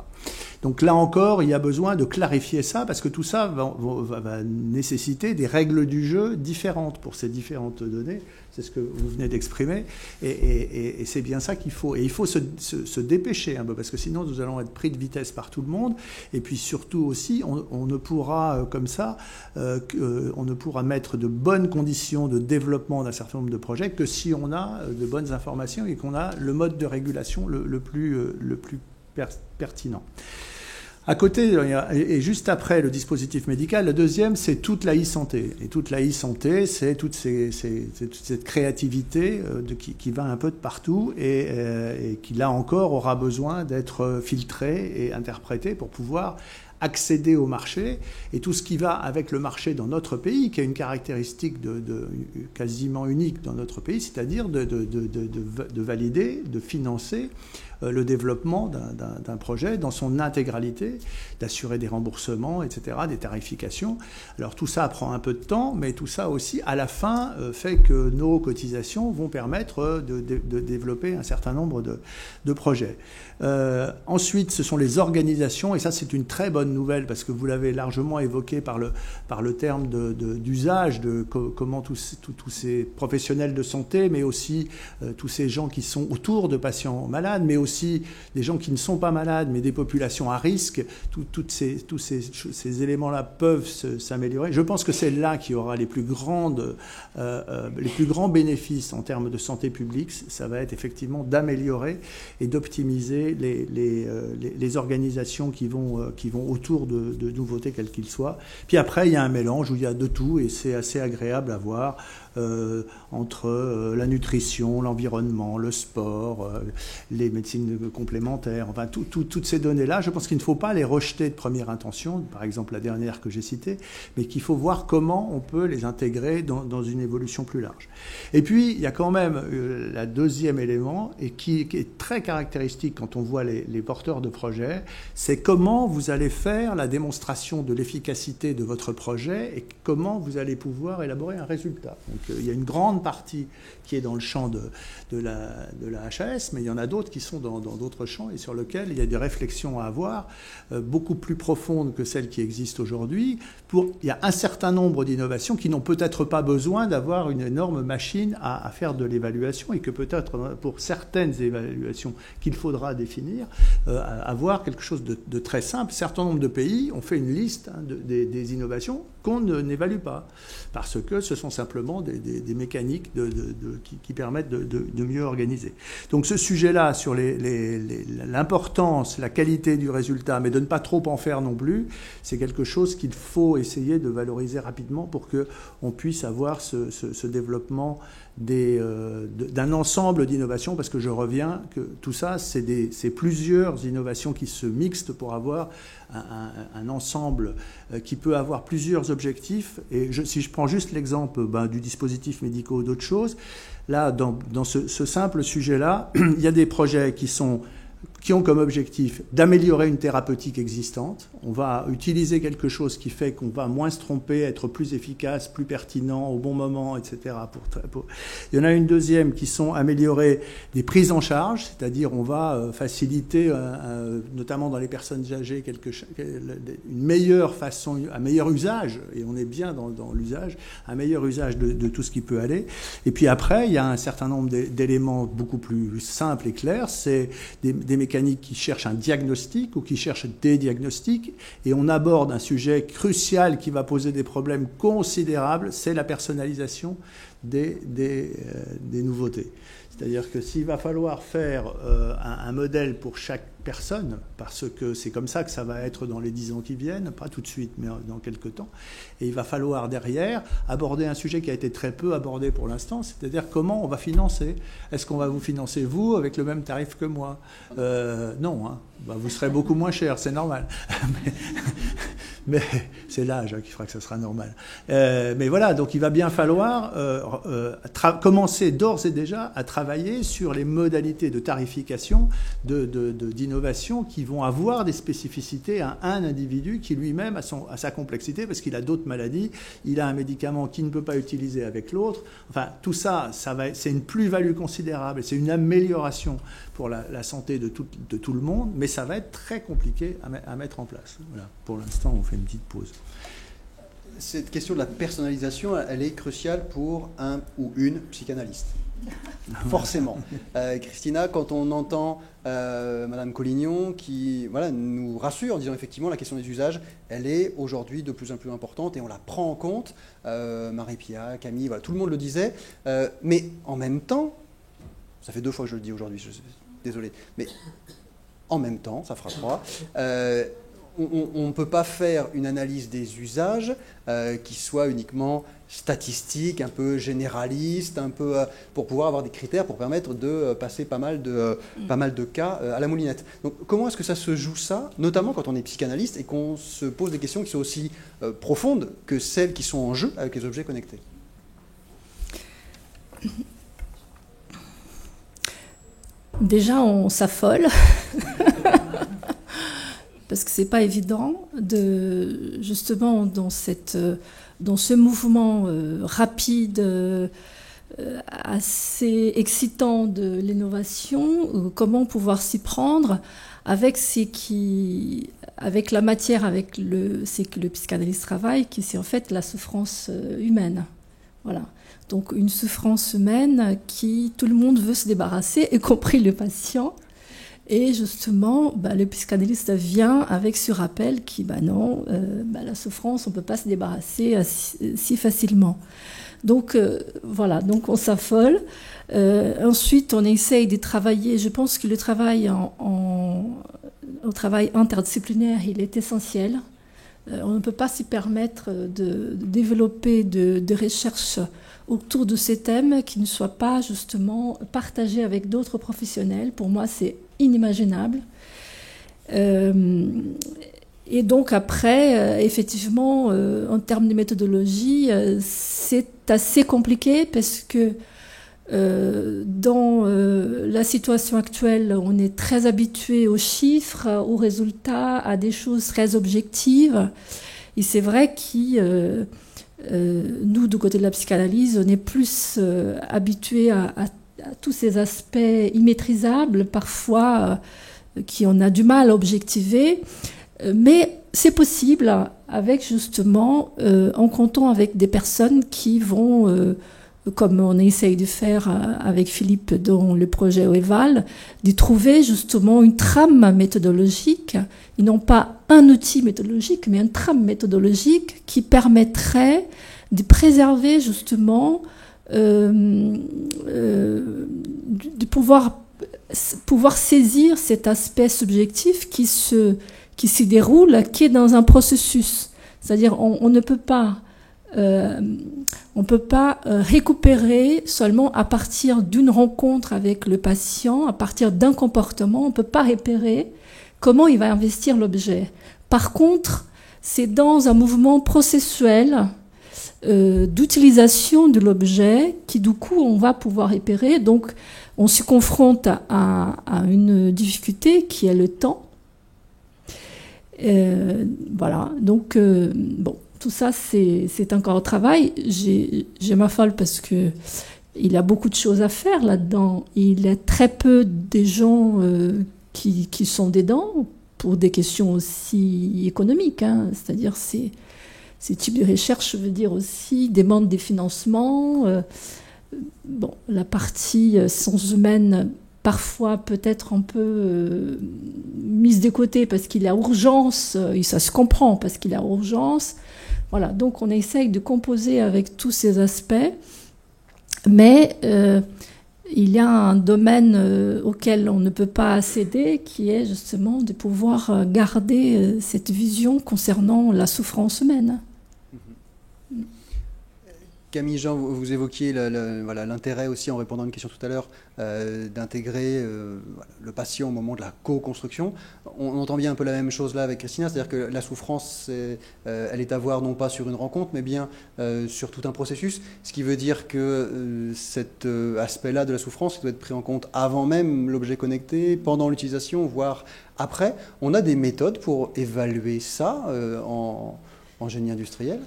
Donc là encore, il y a besoin de clarifier ça, parce que tout ça va nécessiter des règles du jeu différentes pour ces différentes données. C'est ce que vous venez d'exprimer. Et c'est bien ça qu'il faut. Et il faut se dépêcher un peu, parce que sinon nous allons être pris de vitesse par tout le monde. Et puis surtout aussi, on ne pourra comme ça, on ne pourra mettre de bonnes conditions de développement d'un certain nombre de projets que si on a de bonnes informations et qu'on a le mode de régulation le plus pertinent. À côté, et juste après le dispositif médical, le deuxième, c'est toute la e-santé. Et toute la e-santé, c'est toute cette créativité qui va un peu de partout et qui, là encore, aura besoin d'être filtrée et interprétée pour pouvoir accéder au marché. Et tout ce qui va avec le marché dans notre pays, qui a une caractéristique quasiment unique dans notre pays, c'est-à-dire de valider, de financer le développement d'un projet dans son intégralité, d'assurer des remboursements, etc., des tarifications. Alors tout ça prend un peu de temps, mais tout ça aussi, à la fin, fait que nos cotisations vont permettre de développer un certain nombre de projets. Ensuite, ce sont les organisations, et ça c'est une très bonne nouvelle parce que vous l'avez largement évoqué par le terme d'usage, de comment tous ces professionnels de santé, mais aussi tous ces gens qui sont autour de patients malades, mais aussi des gens qui ne sont pas malades, mais des populations à risque, tous ces éléments-là peuvent s'améliorer. Je pense que c'est là qu'il y aura les plus grands bénéfices en termes de santé publique. Ça va être effectivement d'améliorer et d'optimiser les organisations qui vont autour de nouveautés quelles qu'ils soient. Puis après, il y a un mélange où il y a de tout et c'est assez agréable à voir entre la nutrition, l'environnement, le sport, les médecines complémentaires, enfin toutes ces données-là. Je pense qu'il ne faut pas les rejeter de première intention, par exemple la dernière que j'ai citée, mais qu'il faut voir comment on peut les intégrer dans une évolution plus large. Et puis, il y a quand même le deuxième élément, et qui est très caractéristique quand on voit les porteurs de projets, c'est comment vous allez faire la démonstration de l'efficacité de votre projet et comment vous allez pouvoir élaborer un résultat. Donc, il y a une grande partie qui est dans le champ de la HAS, mais il y en a d'autres qui sont dans d'autres champs et sur lesquels il y a des réflexions à avoir beaucoup plus profondes que celles qui existent aujourd'hui. Il y a un certain nombre d'innovations qui n'ont peut-être pas besoin d'avoir une énorme machine à faire de l'évaluation et que peut-être pour certaines évaluations qu'il faudra définir, avoir quelque chose de très simple. Un certain nombre de pays ont fait une liste des innovations qu'on n'évalue pas parce que ce sont simplement des mécaniques qui permettent de mieux organiser. Donc ce sujet-là sur l'importance, la qualité du résultat, mais de ne pas trop en faire non plus, c'est quelque chose qu'il faut essayer de valoriser rapidement pour qu'on puisse avoir ce développement d'un ensemble d'innovations, parce que je reviens que tout ça, c'est plusieurs innovations qui se mixent pour avoir un ensemble qui peut avoir plusieurs objectifs. Et si je prends juste l'exemple du dispositif médical ou d'autres choses, là, dans ce simple sujet-là, il y a des projets qui ont comme objectif d'améliorer une thérapeutique existante. On va utiliser quelque chose qui fait qu'on va moins se tromper, être plus efficace, plus pertinent, au bon moment, etc. Il y en a une deuxième qui sont améliorer des prises en charge, c'est-à-dire on va faciliter, notamment dans les personnes âgées, une meilleure façon, un meilleur usage, et on est bien dans l'usage, un meilleur usage de tout ce qui peut aller. Et puis après, il y a un certain nombre d'éléments beaucoup plus simples et clairs, c'est des mécanismes qui cherchent un diagnostic ou qui cherchent des diagnostics, et on aborde un sujet crucial qui va poser des problèmes considérables, c'est la personnalisation des nouveautés. C'est-à-dire que s'il va falloir faire un modèle pour chaque personne, parce que c'est comme ça que ça va être dans les 10 ans qui viennent, pas tout de suite, mais dans quelques temps, et il va falloir derrière aborder un sujet qui a été très peu abordé pour l'instant, c'est-à-dire comment on va financer. Est-ce qu'on va vous financer, vous, avec le même tarif que moi? Non, hein. Vous serez beaucoup moins cher, c'est normal. Mais c'est l'âge qui fera que ça sera normal. Mais voilà, donc il va bien falloir commencer d'ores et déjà à travailler sur les modalités de tarification d'innovation qui vont avoir des spécificités à un individu qui lui-même a sa complexité parce qu'il a d'autres maladies, il a un médicament qu'il ne peut pas utiliser avec l'autre. Enfin, tout ça, c'est une plus-value considérable, c'est une amélioration pour la santé de tout le monde, mais ça va être très compliqué à mettre en place. Voilà. Pour l'instant, on fait une petite pause. Cette question de la personnalisation, elle est cruciale pour un ou une psychanalyste. Forcément. Christina, quand on entend Madame Collignon qui nous rassure en disant effectivement la question des usages, elle est aujourd'hui de plus en plus importante et on la prend en compte. Marie-Pia, Camille, tout le monde le disait. Mais en même temps, ça fait 2 fois que je le dis aujourd'hui, désolé, mais en même temps, ça fera 3, on ne peut pas faire une analyse des usages qui soit uniquement statistique, un peu généraliste, un peu pour pouvoir avoir des critères pour permettre de passer pas mal de cas à la moulinette. Donc comment est-ce que ça se joue ça, notamment quand on est psychanalyste et qu'on se pose des questions qui sont aussi profondes que celles qui sont en jeu avec les objets connectés? Déjà, on s'affole. Parce que c'est pas évident de, justement, dans ce mouvement rapide, assez excitant de l'innovation, comment pouvoir s'y prendre avec avec la matière, c'est que le psychanalyste travaille, qui c'est en fait la souffrance humaine. Voilà. Donc une souffrance humaine qui tout le monde veut se débarrasser, y compris le patient. Et justement, le psychanalyste vient avec ce rappel qui, non, la souffrance, on ne peut pas se débarrasser si facilement. Donc, voilà, donc on s'affole. Ensuite, on essaye de travailler. Je pense que le travail au travail interdisciplinaire, il est essentiel. On ne peut pas s'y permettre de développer de recherches autour de ces thèmes qui ne soient pas justement partagés avec d'autres professionnels. Pour moi, c'est inimaginable. Et donc après, effectivement, en termes de méthodologie, c'est assez compliqué parce que dans la situation actuelle, on est très habitué aux chiffres, aux résultats, à des choses très objectives. Et c'est vrai que nous, du côté de la psychanalyse, on est plus habitué à tous ces aspects immaîtrisables, parfois, qui on a du mal à objectiver. Mais c'est possible avec justement, en comptant avec des personnes qui vont, comme on essaye de faire avec Philippe dans le projet OEVAL, de trouver justement une trame méthodologique, et non pas un outil méthodologique, mais une trame méthodologique qui permettrait de préserver justement, de pouvoir saisir cet aspect subjectif qui se déroule, qui est dans un processus. C'est-à-dire on ne peut pas récupérer seulement à partir d'une rencontre avec le patient, à partir d'un comportement, on ne peut pas repérer comment il va investir l'objet. Par contre, c'est dans un mouvement processuel d'utilisation de l'objet qui, du coup, on va pouvoir repérer. Donc, on se confronte à une difficulté qui est le temps. Voilà, donc tout ça c'est encore au travail. Je m'affole parce que il y a beaucoup de choses à faire là-dedans. Il y a très peu de gens qui sont dedans pour des questions aussi économiques, hein. C'est-à-dire ces types de recherche veut dire aussi demande des financements. La partie sciences humaines parfois peut-être un peu mise de côté parce qu'il y a urgence, et ça se comprend parce qu'il y a urgence. Voilà, donc on essaye de composer avec tous ces aspects, mais il y a un domaine auquel on ne peut pas accéder, qui est justement de pouvoir garder cette vision concernant la souffrance humaine. Camille Jean, vous évoquiez l'intérêt aussi, en répondant à une question tout à l'heure, d'intégrer le patient au moment de la co-construction. On entend bien un peu la même chose là avec Christina, c'est-à-dire que la souffrance, elle est à voir non pas sur une rencontre, mais bien sur tout un processus, ce qui veut dire que cet aspect-là de la souffrance doit être pris en compte avant même l'objet connecté, pendant l'utilisation, voire après. On a des méthodes pour évaluer ça en génie industriel ?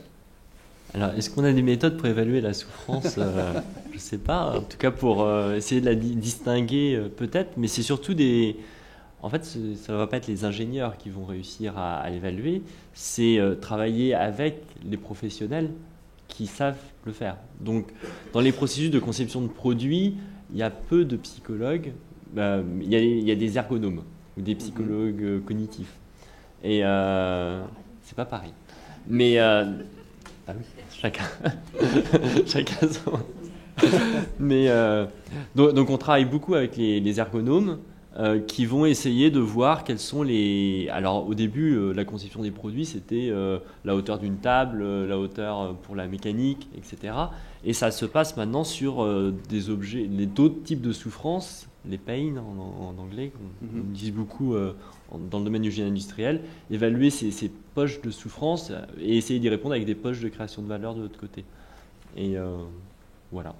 Alors, est-ce qu'on a des méthodes pour évaluer la souffrance Je ne sais pas. En tout cas, pour essayer de la distinguer, peut-être. Mais c'est surtout des... En fait, ça ne va pas être les ingénieurs qui vont réussir à l'évaluer. C'est travailler avec les professionnels qui savent le faire. Donc, dans les processus de conception de produits, il y a peu de psychologues. Il y a des ergonomes ou des psychologues cognitifs. Et c'est pas pareil. Mais... Ah oui, chacun son... Mais donc on travaille beaucoup avec les ergonomes qui vont essayer de voir quels sont les... Alors au début, la conception des produits, c'était la hauteur d'une table, la hauteur pour la mécanique, etc. Et ça se passe maintenant sur des objets, d'autres types de souffrances, les pain en anglais, qu'on utilise beaucoup dans le domaine du génie industriel, évaluer ces poches de souffrance et essayer d'y répondre avec des poches de création de valeur de l'autre côté. Et voilà.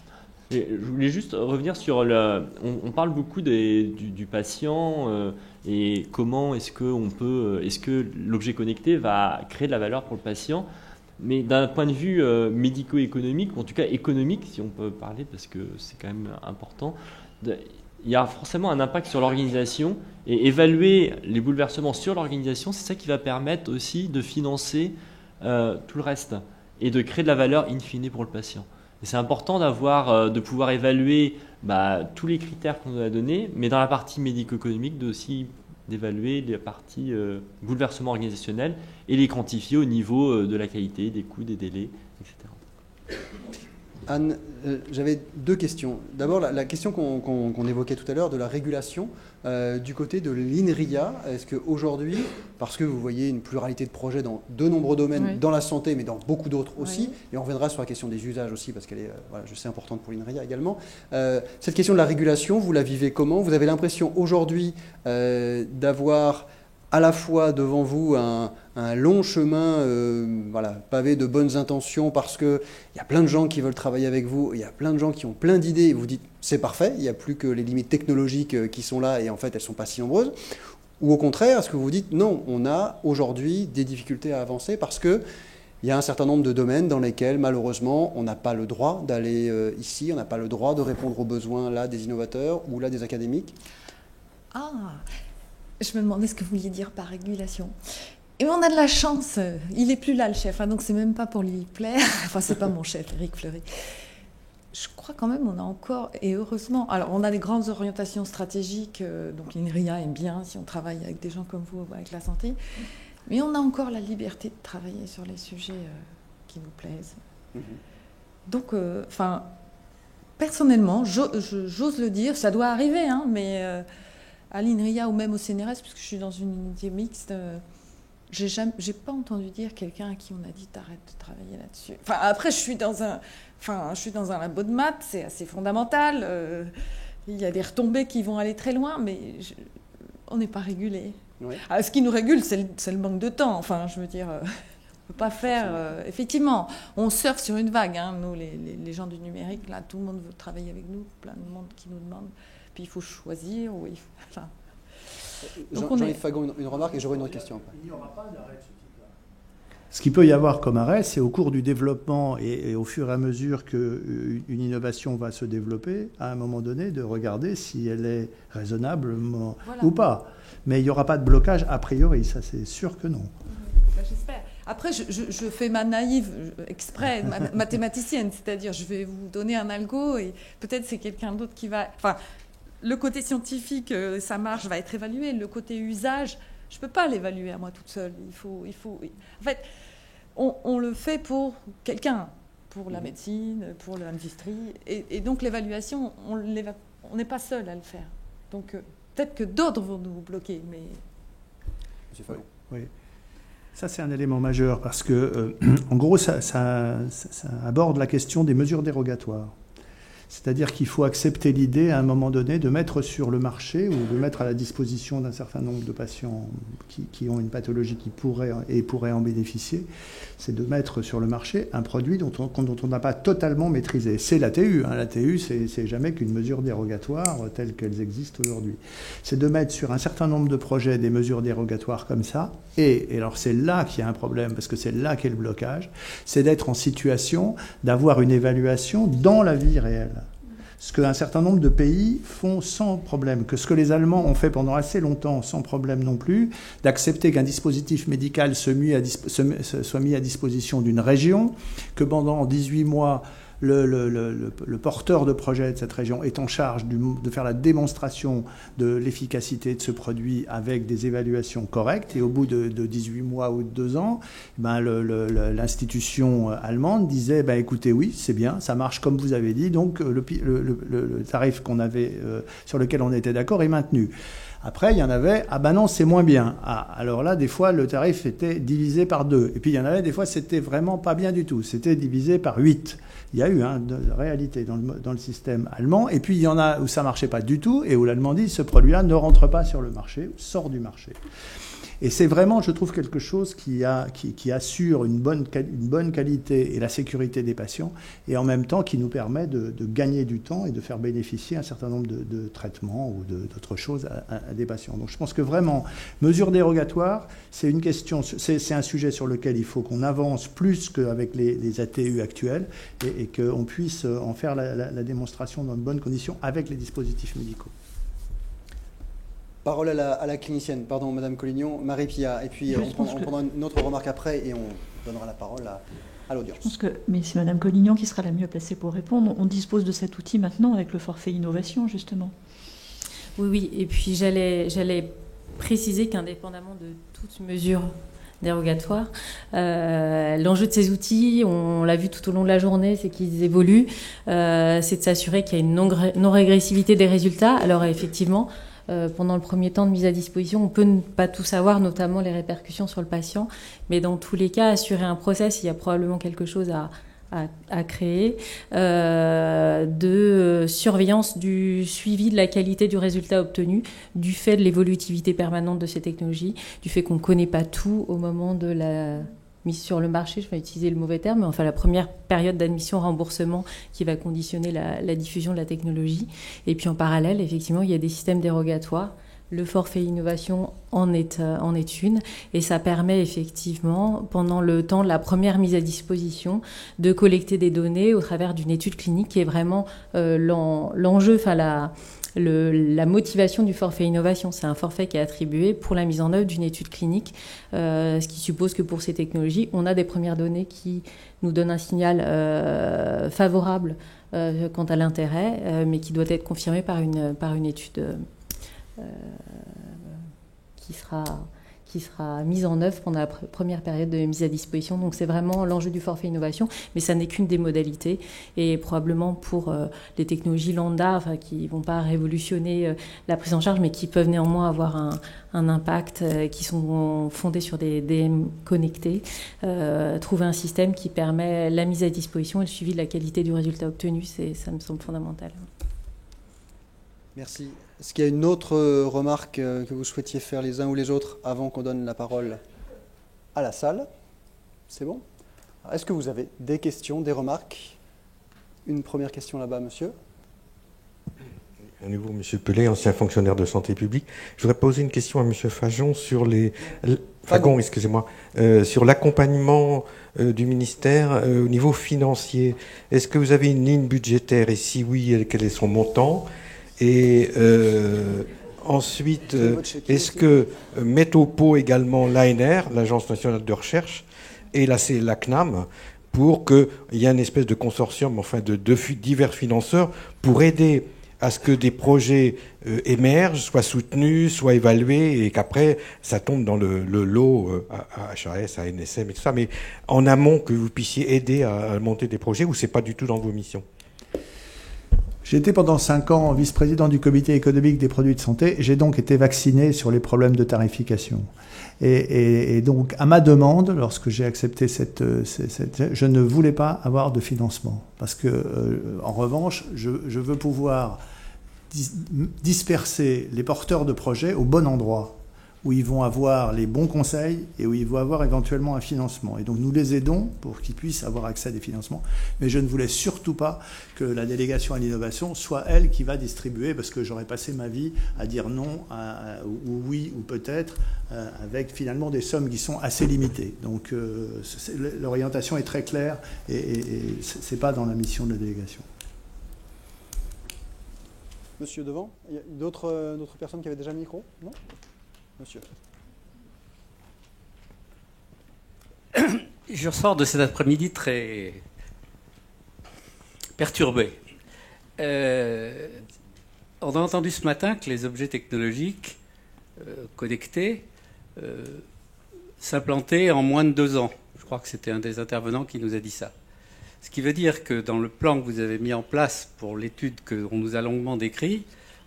Et je voulais juste revenir sur le. On parle beaucoup du patient et comment est-ce que l'objet connecté va créer de la valeur pour le patient. Mais d'un point de vue médico-économique, ou en tout cas économique, si on peut parler, parce que c'est quand même important, il y a forcément un impact sur l'organisation. Et évaluer les bouleversements sur l'organisation, c'est ça qui va permettre aussi de financer tout le reste et de créer de la valeur in fine pour le patient. Et c'est important de pouvoir évaluer tous les critères qu'on nous a donnés, mais dans la partie médico-économique, d'évaluer les parties bouleversements organisationnels et les quantifier au niveau de la qualité, des coûts, des délais, etc. Anne, j'avais deux questions. D'abord, la question qu'on évoquait tout à l'heure de la régulation du côté de l'INRIA. Est-ce qu'aujourd'hui, parce que vous voyez une pluralité de projets dans de nombreux domaines, Oui. dans la santé, mais dans beaucoup d'autres aussi, Oui. et on reviendra sur la question des usages aussi, parce qu'elle est, je sais, importante pour l'INRIA également. Cette question de la régulation, vous la vivez comment? Vous avez l'impression aujourd'hui d'avoir à la fois devant vous un long chemin pavé de bonnes intentions, parce qu'il y a plein de gens qui veulent travailler avec vous, il y a plein de gens qui ont plein d'idées, et vous dites c'est parfait, il n'y a plus que les limites technologiques qui sont là, et en fait elles ne sont pas si nombreuses. Ou au contraire, est-ce que vous dites non, on a aujourd'hui des difficultés à avancer parce qu'il y a un certain nombre de domaines dans lesquels malheureusement on n'a pas le droit d'aller ici, on n'a pas le droit de répondre aux besoins là des innovateurs ou là des académiques? Ah, je me demandais ce que vous vouliez dire par régulation. Et on a de la chance, il n'est plus là le chef, donc c'est même pas pour lui plaire. Enfin, c'est pas mon chef, Éric Fleury. Je crois quand même on a encore, et heureusement, alors on a des grandes orientations stratégiques, donc l'INRIA aime bien si on travaille avec des gens comme vous, avec la santé, mais on a encore la liberté de travailler sur les sujets qui nous plaisent. Donc, personnellement, j'ose le dire, ça doit arriver, mais à l'INRIA ou même au CNRS, puisque je suis dans une unité mixte, j'ai pas entendu dire quelqu'un à qui on a dit t'arrêtes de travailler là-dessus. Enfin, après, je suis dans un labo de maths, c'est assez fondamental. Il y a des retombées qui vont aller très loin, mais on n'est pas régulé. Oui. Alors, ce qui nous régule, c'est le manque de temps. Enfin, je veux dire, on ne peut pas faire. Effectivement, on surfe sur une vague. Nous, les gens du numérique, là, tout le monde veut travailler avec nous, plein de monde qui nous demande. Puis il faut choisir. Jean-Yves Fagon, une remarque et j'aurai une autre question après. Il n'y aura pas d'arrêt de ce type-là. Ce qu'il peut y avoir comme arrêt, c'est au cours du développement et au fur et à mesure qu'une innovation va se développer, à un moment donné, de regarder si elle est raisonnable ou pas. Mais il n'y aura pas de blocage a priori, ça c'est sûr que non. J'espère. Après, je fais ma naïve exprès, mathématicienne, c'est-à-dire je vais vous donner un algo et peut-être c'est quelqu'un d'autre qui va... Enfin, le côté scientifique, ça marche, va être évalué. Le côté usage, je ne peux pas l'évaluer à moi toute seule. Il faut... En fait, on le fait pour quelqu'un, pour la médecine, pour l'industrie. Et donc l'évaluation, on n'est pas seul à le faire. Donc peut-être que d'autres vont nous bloquer, mais... Monsieur Fagon. Oui. Ça, c'est un élément majeur parce que, en gros, ça aborde la question des mesures dérogatoires. C'est-à-dire qu'il faut accepter l'idée, à un moment donné, de mettre sur le marché ou de mettre à la disposition d'un certain nombre de patients qui ont une pathologie qui pourraient en bénéficier, c'est de mettre sur le marché un produit dont on n'a pas totalement maîtrisé. C'est l'ATU. L'ATU, c'est jamais qu'une mesure dérogatoire telle qu'elles existent aujourd'hui. C'est de mettre sur un certain nombre de projets des mesures dérogatoires comme ça. Et alors, c'est là qu'il y a un problème, parce que c'est là qu'est le blocage. C'est d'être en situation d'avoir une évaluation dans la vie réelle. Ce qu'un certain nombre de pays font sans problème, que ce que les Allemands ont fait pendant assez longtemps sans problème non plus, d'accepter qu'un dispositif médical soit mis à disposition d'une région, que pendant 18 mois, le porteur de projet de cette région est en charge de faire la démonstration de l'efficacité de ce produit avec des évaluations correctes. Et au bout de 18 mois ou de 2 ans, l'institution allemande disait écoutez, oui, c'est bien, ça marche comme vous avez dit, donc le tarif qu'on avait, sur lequel on était d'accord est maintenu. Après, il y en avait, non, c'est moins bien. Alors là, des fois, le tarif était divisé par 2. Et puis, il y en avait, des fois, c'était vraiment pas bien du tout. C'était divisé par 8. Il y a eu de réalité dans le système allemand. Et puis, il y en a où ça marchait pas du tout et où l'allemand dit, ce produit-là ne rentre pas sur le marché, sort du marché. Et c'est vraiment, je trouve, quelque chose qui assure une bonne qualité et la sécurité des patients, et en même temps qui nous permet de gagner du temps et de faire bénéficier un certain nombre de traitements ou d'autres choses à des patients. Donc je pense que vraiment, mesures dérogatoires, c'est une question, c'est un sujet sur lequel il faut qu'on avance plus qu'avec les ATU actuels, et qu'on puisse en faire la démonstration dans de bonnes conditions avec les dispositifs médicaux. Parole à la clinicienne, pardon, Madame Collignon, Marie Pia, et puis on prendra une autre remarque après et on donnera la parole à l'audience. Je pense que, mais c'est Madame Collignon qui sera la mieux placée pour répondre. On dispose de cet outil maintenant avec le forfait innovation, justement. Oui, et puis j'allais préciser qu'indépendamment de toute mesure dérogatoire, l'enjeu de ces outils, on l'a vu tout au long de la journée, c'est qu'ils évoluent, c'est de s'assurer qu'il y a une non-régressivité des résultats. Alors effectivement, pendant le premier temps de mise à disposition, on peut ne pas tout savoir, notamment les répercussions sur le patient, mais dans tous les cas, assurer un process, il y a probablement quelque chose à créer, de surveillance du suivi de la qualité du résultat obtenu, du fait de l'évolutivité permanente de ces technologies, du fait qu'on ne connaît pas tout au moment de la mise sur le marché, je vais utiliser le mauvais terme, mais enfin la première période d'admission-remboursement qui va conditionner la diffusion de la technologie. Et puis en parallèle, effectivement, il y a des systèmes dérogatoires. Le forfait innovation en est une, et ça permet effectivement, pendant le temps de la première mise à disposition, de collecter des données au travers d'une étude clinique qui est vraiment l'enjeu, enfin la motivation du forfait innovation. C'est un forfait qui est attribué pour la mise en œuvre d'une étude clinique, ce qui suppose que pour ces technologies, on a des premières données qui nous donnent un signal favorable quant à l'intérêt, mais qui doit être confirmé par une étude qui sera mise en œuvre pendant la première période de mise à disposition. Donc c'est vraiment l'enjeu du forfait innovation, mais ça n'est qu'une des modalités. Et probablement pour les technologies lambda, enfin, qui ne vont pas révolutionner la prise en charge, mais qui peuvent néanmoins avoir un impact, qui sont fondés sur des DM connectés, trouver un système qui permet la mise à disposition et le suivi de la qualité du résultat obtenu, ça me semble fondamental. Merci. Est-ce qu'il y a une autre remarque que vous souhaitiez faire les uns ou les autres avant qu'on donne la parole à la salle? C'est bon? Est-ce que vous avez des questions, des remarques? Une première question là-bas, monsieur. À nouveau, monsieur Pellet, ancien fonctionnaire de santé publique. Je voudrais poser une question à monsieur Fajon sur Fagon, excusez-moi, sur l'accompagnement du ministère au niveau financier. Est-ce que vous avez une ligne budgétaire, et si oui, quel est son montant? Et ensuite, est-ce que Métopo également l'ANR, l'Agence nationale de recherche, et la CNAM, pour qu'il y ait une espèce de consortium, enfin de divers financeurs, pour aider à ce que des projets émergent, soient soutenus, soient évalués, et qu'après, ça tombe dans le lot à HAS, à NSM et tout ça, mais en amont, que vous puissiez aider à monter des projets, ou c'est pas du tout dans vos missions? J'ai été pendant 5 ans vice-président du comité économique des produits de santé. J'ai donc été vacciné sur les problèmes de tarification. Et donc, à ma demande, lorsque j'ai accepté je ne voulais pas avoir de financement. Parce que, en revanche, je veux pouvoir disperser les porteurs de projets au bon endroit, où ils vont avoir les bons conseils et où ils vont avoir éventuellement un financement. Et donc nous les aidons pour qu'ils puissent avoir accès à des financements. Mais je ne voulais surtout pas que la délégation à l'innovation soit elle qui va distribuer, parce que j'aurais passé ma vie à dire non, ou oui, ou peut-être, avec finalement des sommes qui sont assez limitées. Donc l'orientation est très claire et ce n'est pas dans la mission de la délégation. Monsieur devant, il y a d'autres personnes qui avaient déjà le micro? Non? Monsieur. Je ressors de cet après-midi très perturbé. On a entendu ce matin que les objets technologiques connectés s'implantaient en moins de 2 ans. Je crois que c'était un des intervenants qui nous a dit ça. Ce qui veut dire que dans le plan que vous avez mis en place pour l'étude qu'on nous a longuement décrit,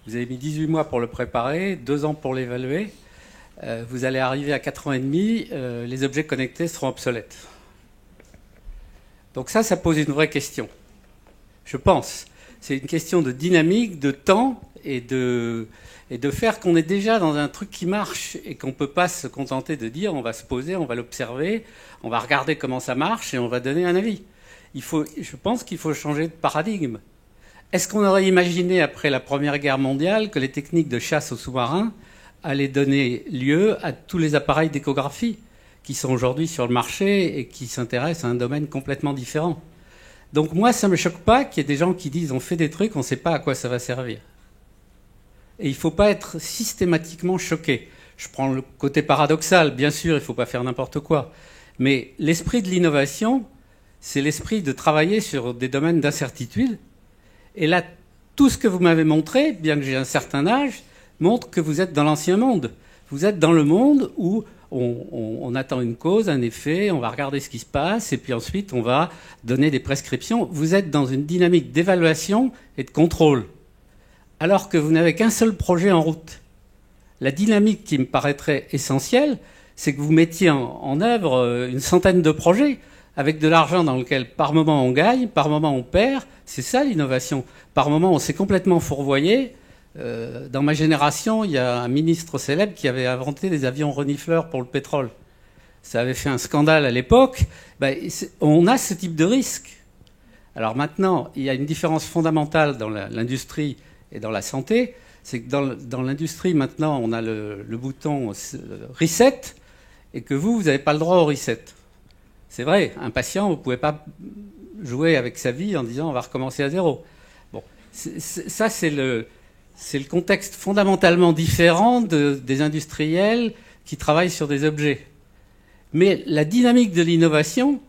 vous avez mis 18 mois pour le préparer, 2 ans pour l'évaluer. Vous allez arriver à 4 ans et demi, les objets connectés seront obsolètes. Donc ça pose une vraie question. Je pense C'est une question de dynamique, de temps et de faire qu'on est déjà dans un truc qui marche et qu'on ne peut pas se contenter de dire on va se poser, on va l'observer, on va regarder comment ça marche et on va donner un avis. Je pense qu'il faut changer de paradigme. Est-ce qu'on aurait imaginé, après la Première Guerre mondiale, que les techniques de chasse aux sous-marins allaient donner lieu à tous les appareils d'échographie qui sont aujourd'hui sur le marché et qui s'intéressent à un domaine complètement différent? Donc moi, ça ne me choque pas qu'il y ait des gens qui disent on fait des trucs, on ne sait pas à quoi ça va servir. Et il ne faut pas être systématiquement choqué. Je prends le côté paradoxal, bien sûr, il ne faut pas faire n'importe quoi. Mais l'esprit de l'innovation, c'est l'esprit de travailler sur des domaines d'incertitude. Et là, tout ce que vous m'avez montré, bien que j'ai un certain âge, montre que vous êtes dans l'ancien monde. Vous êtes dans le monde où on attend une cause, un effet, on va regarder ce qui se passe, et puis ensuite on va donner des prescriptions. Vous êtes dans une dynamique d'évaluation et de contrôle, alors que vous n'avez qu'un seul projet en route. La dynamique qui me paraîtrait essentielle, c'est que vous mettiez en œuvre une centaine de projets, avec de l'argent dans lequel par moment on gagne, par moment on perd. C'est ça l'innovation. Par moment on s'est complètement fourvoyé. Dans ma génération, il y a un ministre célèbre qui avait inventé des avions renifleurs pour le pétrole. Ça avait fait un scandale à l'époque. On a ce type de risque. Alors maintenant, il y a une différence fondamentale dans l'industrie et dans la santé. C'est que dans l'industrie, maintenant, on a le bouton reset et que vous n'avez pas le droit au reset. C'est vrai, un patient, vous ne pouvez pas jouer avec sa vie en disant on va recommencer à zéro. Bon, ça, c'est le contexte fondamentalement différent des industriels qui travaillent sur des objets. Mais la dynamique de l'innovation,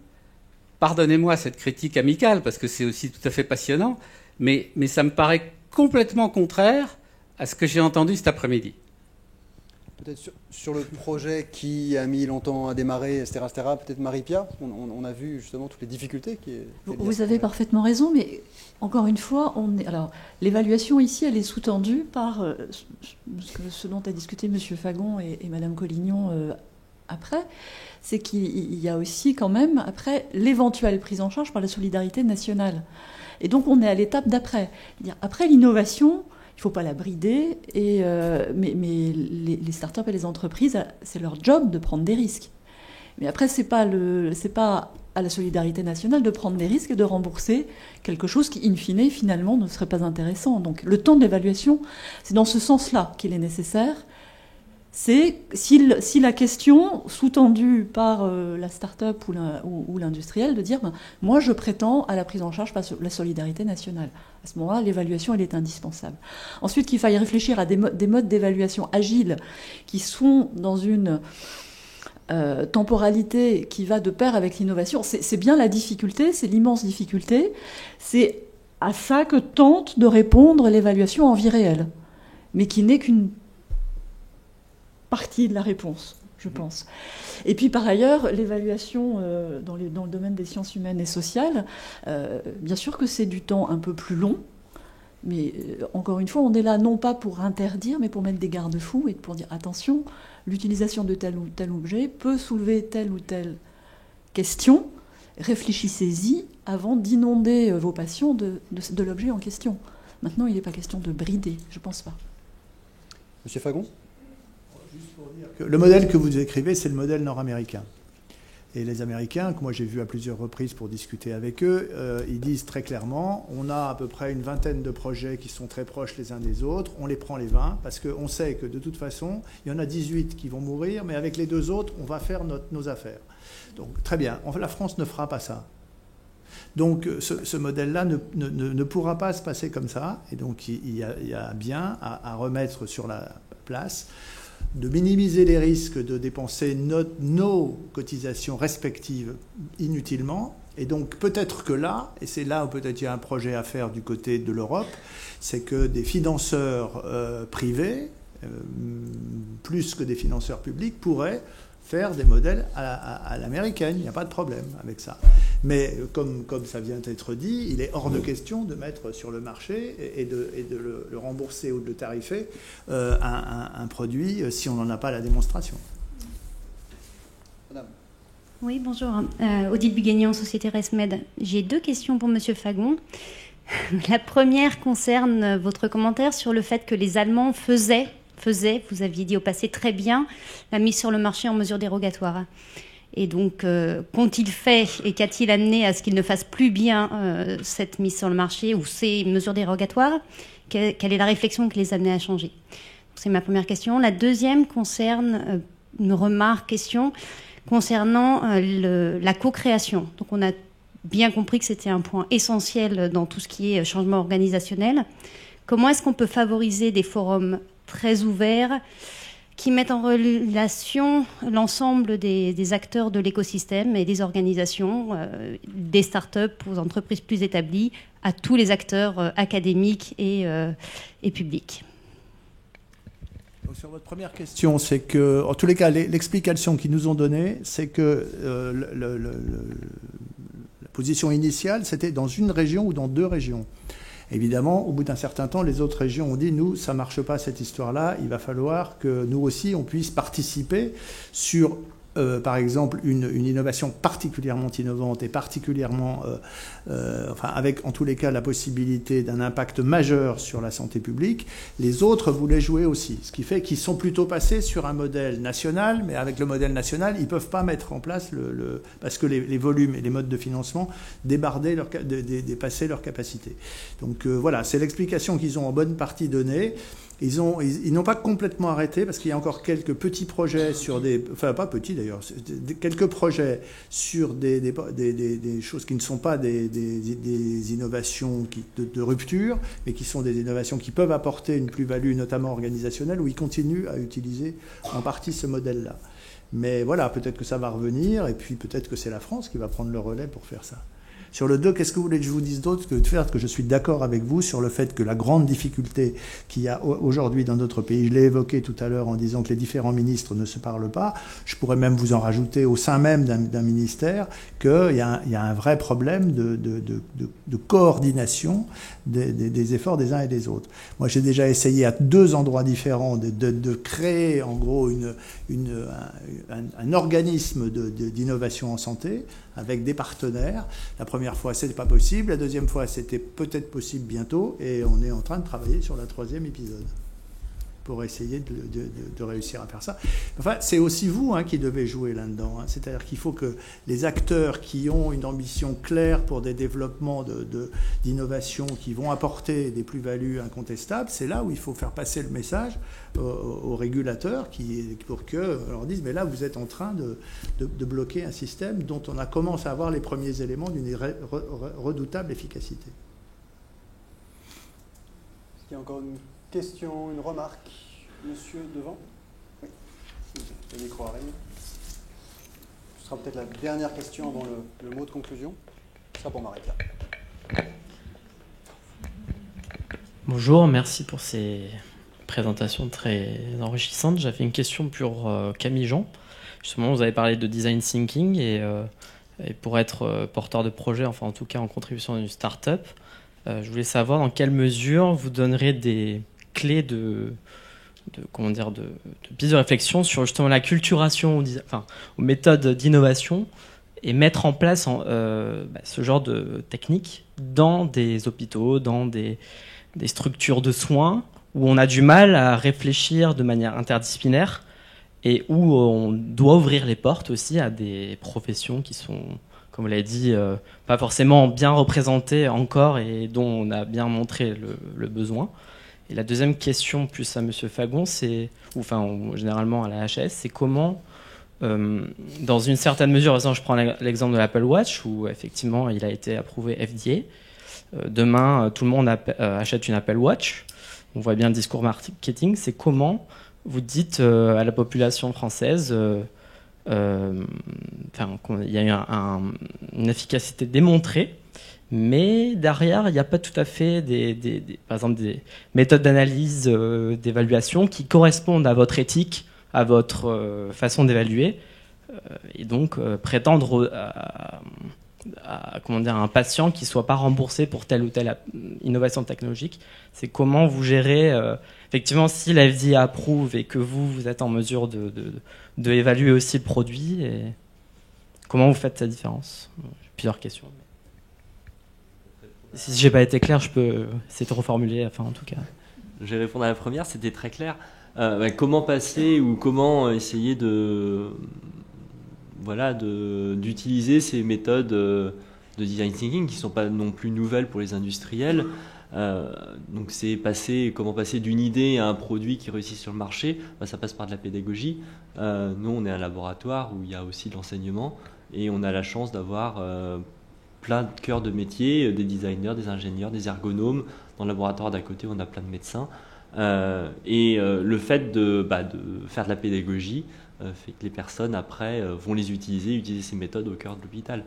pardonnez-moi cette critique amicale, parce que c'est aussi tout à fait passionnant, mais ça me paraît complètement contraire à ce que j'ai entendu cet après-midi. Peut-être sur le projet qui a mis longtemps à démarrer, etc., peut-être Marie-Pierre, on a vu justement toutes les difficultés. Vous avez parfaitement raison, mais encore une fois, alors l'évaluation ici, elle est sous-tendue par ce dont a discuté M. Fagon et Mme Collignon après, c'est qu'il y a aussi quand même, après, l'éventuelle prise en charge par la solidarité nationale. Et donc on est à l'étape d'après. Après l'innovation, il ne faut pas la brider, mais les startups et les entreprises, c'est leur job de prendre des risques. Mais après, c'est pas à la solidarité nationale de prendre des risques et de rembourser quelque chose qui, in fine, finalement, ne serait pas intéressant. Donc le temps de l'évaluation, c'est dans ce sens-là qu'il est nécessaire. C'est si la question sous-tendue par la start-up ou l'industriel de dire moi je prétends à la prise en charge par la solidarité nationale. À ce moment-là, l'évaluation elle est indispensable. Ensuite, qu'il faille réfléchir à des modes d'évaluation agiles qui sont dans une temporalité qui va de pair avec l'innovation. C'est bien la difficulté, c'est l'immense difficulté. C'est à ça que tente de répondre l'évaluation en vie réelle, mais qui n'est qu'une partie de la réponse, je pense. Et puis par ailleurs, l'évaluation dans le domaine des sciences humaines et sociales, bien sûr que c'est du temps un peu plus long, mais encore une fois, on est là non pas pour interdire, mais pour mettre des garde-fous et pour dire attention, l'utilisation de tel ou tel objet peut soulever telle ou telle question, réfléchissez-y avant d'inonder vos patients de l'objet en question. Maintenant, il n'est pas question de brider, je ne pense pas. Monsieur Fagon ? Juste pour dire que le modèle que vous écrivez, c'est le modèle nord-américain. Et les Américains, que moi j'ai vu à plusieurs reprises pour discuter avec eux, ils disent très clairement, on a à peu près une vingtaine de projets qui sont très proches les uns des autres, on les prend les 20, parce qu'on sait que de toute façon, il y en a 18 qui vont mourir, mais avec les 2 autres, on va faire nos affaires. Donc très bien, la France ne fera pas ça. Donc ce modèle-là ne pourra pas se passer comme ça, et donc il y a bien à remettre sur la place de minimiser les risques de dépenser nos cotisations respectives inutilement. Et donc peut-être que là, et c'est là où peut-être il y a un projet à faire du côté de l'Europe, c'est que des financeurs privés, plus que des financeurs publics, pourraient faire des modèles à l'américaine. Il n'y a pas de problème avec ça. Mais comme ça vient d'être dit, il est hors de question de mettre sur le marché et de le rembourser ou de le tarifer un produit si on n'en a pas la démonstration. Madame. Oui, bonjour. Odile Bugagnan, Société Resmed. J'ai 2 questions pour M. Fagon. La première concerne votre commentaire sur le fait que les Allemands faisaient, vous aviez dit au passé, très bien la mise sur le marché en mesure dérogatoire. Et donc, qu'ont-ils fait et qu'a-t-il amené à ce qu'ils ne fassent plus bien cette mise sur le marché ou ces mesures dérogatoires? Quelle est la réflexion qui les a amenés à changer? C'est ma première question. La deuxième concerne une remarque, question concernant la co-création. Donc, on a bien compris que c'était un point essentiel dans tout ce qui est changement organisationnel. Comment est-ce qu'on peut favoriser des forums très ouverts qui mettent en relation l'ensemble des acteurs de l'écosystème et des organisations, des startups aux entreprises plus établies, à tous les acteurs académiques et publics? Donc, sur votre première question, c'est que, en tous les cas, l'explication qu'ils nous ont donnée, c'est que la position initiale, c'était dans une région ou dans deux régions. Évidemment, au bout d'un certain temps, les autres régions ont dit, nous, ça ne marche pas cette histoire-là, il va falloir que nous aussi, on puisse participer sur, par exemple, une innovation particulièrement innovante et particulièrement, avec en tous les cas la possibilité d'un impact majeur sur la santé publique. Les autres voulaient jouer aussi, ce qui fait qu'ils sont plutôt passés sur un modèle national, mais avec le modèle national, ils ne peuvent pas mettre en place parce que les volumes et les modes de financement dépassaient leur capacité. Donc voilà, c'est l'explication qu'ils ont en bonne partie donnée. Ils n'ont pas complètement arrêté parce qu'il y a encore quelques petits projets sur pas petits d'ailleurs, quelques projets sur des choses qui ne sont pas des innovations de rupture, mais qui sont des innovations qui peuvent apporter une plus-value, notamment organisationnelle, où ils continuent à utiliser en partie ce modèle-là. Mais voilà, peut-être que ça va revenir, et puis peut-être que c'est la France qui va prendre le relais pour faire ça. Sur le 2, qu'est-ce que vous voulez que je vous dise d'autre que de faire que je suis d'accord avec vous sur le fait que la grande difficulté qu'il y a aujourd'hui dans notre pays, je l'ai évoqué tout à l'heure en disant que les différents ministres ne se parlent pas, je pourrais même vous en rajouter au sein même d'un ministère qu'il y a un vrai problème de coordination des efforts des uns et des autres. Moi, j'ai déjà essayé à 2 endroits différents de créer en gros un organisme d'innovation en santé avec des partenaires. La première fois, c'était pas possible. La deuxième fois, c'était peut-être possible bientôt. Et on est en train de travailler sur la 3e épisode pour essayer de réussir à faire ça. Enfin, c'est aussi vous qui devez jouer là-dedans. C'est-à-dire qu'il faut que les acteurs qui ont une ambition claire pour des développements d'innovation qui vont apporter des plus-values incontestables, c'est là où il faut faire passer le message aux régulateurs pour qu'on leur dise, mais là, vous êtes en train de bloquer un système dont on commence à avoir les premiers éléments d'une redoutable efficacité. Est-ce qu'il y a encore une question, une remarque? Monsieur devant. Oui, le micro arrive. Ce sera peut-être la dernière question avant le mot de conclusion. Ce sera pour Marika. Bonjour, merci pour ces présentations très enrichissantes. J'avais une question pour Camille Jean. Justement, vous avez parlé de design thinking et pour être porteur de projet, enfin en tout cas en contribution à une start-up, je voulais savoir dans quelle mesure vous donnerez des clés de piste de réflexion sur justement la culturation aux méthodes d'innovation et mettre en place ce genre de techniques dans des hôpitaux, dans des structures de soins où on a du mal à réfléchir de manière interdisciplinaire et où on doit ouvrir les portes aussi à des professions qui sont, comme vous l'avez dit, pas forcément bien représentées encore et dont on a bien montré le besoin. Et la deuxième question, plus à M. Fagon, généralement à la HAS, c'est comment, dans une certaine mesure, par exemple, je prends l'exemple de l'Apple Watch, où effectivement il a été approuvé FDA. Demain, tout le monde achète une Apple Watch. On voit bien le discours marketing. C'est comment vous dites à la population française, il y a eu une efficacité démontrée, mais derrière, il n'y a pas tout à fait par exemple des méthodes d'analyse, d'évaluation qui correspondent à votre éthique, à votre façon d'évaluer, et donc prétendre à un patient qui ne soit pas remboursé pour telle ou telle innovation technologique. C'est comment vous gérez, effectivement, si la FDA approuve et que vous êtes en mesure de évaluer aussi le produit, et comment vous faites cette différence? J'ai plusieurs questions. Si j'ai pas été clair, je peux essayer de reformuler, enfin en tout cas. Je vais répondre à la première, c'était très clair. Comment passer ou comment essayer d'utiliser ces méthodes de design thinking qui ne sont pas non plus nouvelles pour les industriels. Donc c'est comment passer d'une idée à un produit qui réussit sur le marché. Ça passe par de la pédagogie. Nous, on est un laboratoire où il y a aussi de l'enseignement et on a la chance d'avoir plein de cœurs de métier, des designers, des ingénieurs, des ergonomes. Dans le laboratoire d'à côté, on a plein de médecins. Le fait de faire de la pédagogie fait que les personnes après vont les utiliser ces méthodes au cœur de l'hôpital.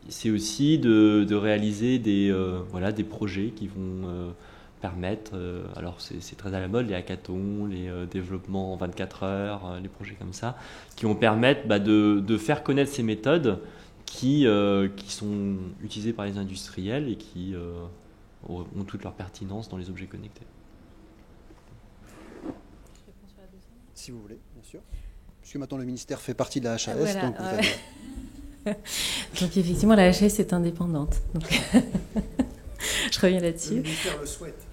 C'est aussi de réaliser des projets qui vont permettre, alors c'est très à la mode, les hackathons, les développements en 24 heures, les projets comme ça, qui vont permettre de faire connaître ces méthodes qui sont utilisées par les industriels et qui ont toute leur pertinence dans les objets connectés. Si vous voulez, bien sûr. Puisque maintenant le ministère fait partie de la HAS, voilà, donc vous avez... Donc effectivement, la HAS est indépendante. Donc je reviens là-dessus. Le ministère le souhaite.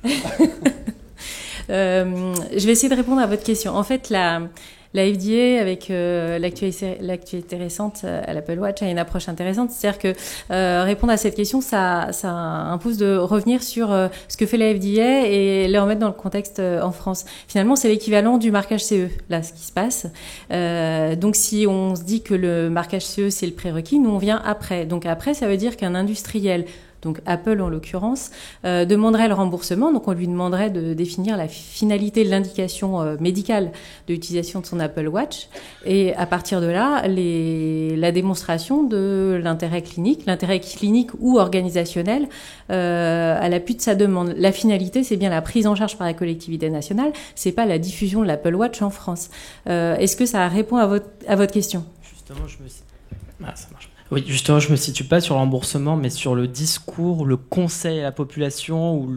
Je vais essayer de répondre à votre question. En fait, la FDA, avec l'actualité récente à l'Apple Watch, a une approche intéressante. C'est-à-dire que répondre à cette question, ça impose de revenir sur ce que fait la FDA et le remettre dans le contexte en France. Finalement, c'est l'équivalent du marquage CE, là, ce qui se passe. Donc, si on se dit que le marquage CE, c'est le prérequis, nous, on vient après. Donc, après, ça veut dire qu'un industriel, donc Apple en l'occurrence, demanderait le remboursement. Donc on lui demanderait de définir la finalité de l'indication médicale de l'utilisation de son Apple Watch. Et à partir de là, la démonstration de l'intérêt clinique ou organisationnel à l'appui de sa demande. La finalité, c'est bien la prise en charge par la collectivité nationale, c'est pas la diffusion de l'Apple Watch en France. Est-ce que ça répond à votre question ? Justement, ça marche. Oui, justement, je me situe pas sur le remboursement, mais sur le discours, le conseil à la population ou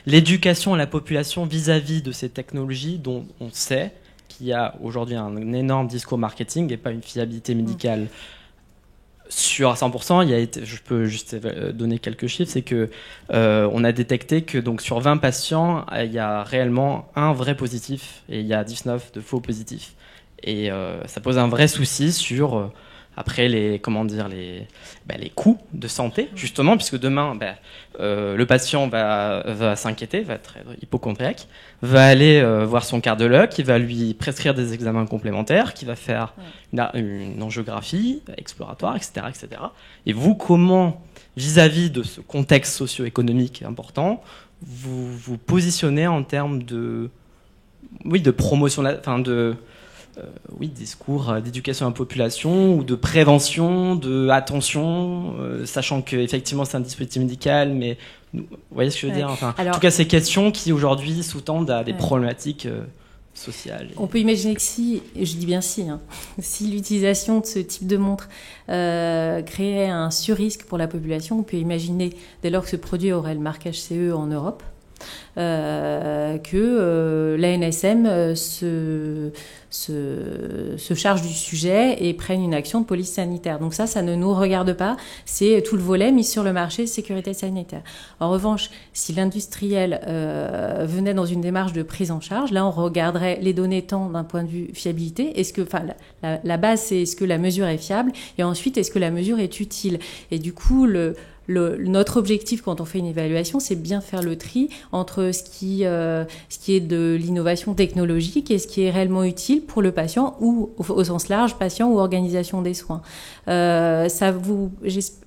l'éducation à la population vis-à-vis de ces technologies dont on sait qu'il y a aujourd'hui un énorme discours marketing et pas une fiabilité médicale sûre à 100%. Je peux juste donner quelques chiffres, c'est que on a détecté que donc sur 20 patients, il y a réellement un vrai positif et il y a 19 de faux positifs. Et ça pose un vrai souci sur après les coûts de santé, justement, puisque demain, le patient va s'inquiéter, va être hypocondriaque, va aller voir son cardiologue, qui va lui prescrire des examens complémentaires, qui va faire une angiographie exploratoire, etc., etc. Et vous, comment, vis-à-vis de ce contexte socio-économique important, vous positionnez en termes de promotion, discours d'éducation à la population ou de prévention, de attention, sachant qu'effectivement c'est un dispositif médical, mais vous voyez ce que je veux dire, en tout cas ces questions qui aujourd'hui sous-tendent à des problématiques sociales. On peut imaginer que si l'utilisation de ce type de montre créait un surrisque pour la population, on peut imaginer, dès lors que ce produit aurait le marquage CE en Europe, que l'ANSM se charge du sujet et prenne une action de police sanitaire. Donc ça ne nous regarde pas. C'est tout le volet mis sur le marché sécurité sanitaire. En revanche, si l'industriel venait dans une démarche de prise en charge, là on regarderait les données tant d'un point de vue fiabilité. La base, c'est est-ce que la mesure est fiable, et ensuite est-ce que la mesure est utile. Et du coup, notre objectif quand on fait une évaluation, c'est bien faire le tri entre ce qui est de l'innovation technologique et ce qui est réellement utile pour le patient ou au sens large, patient ou organisation des soins.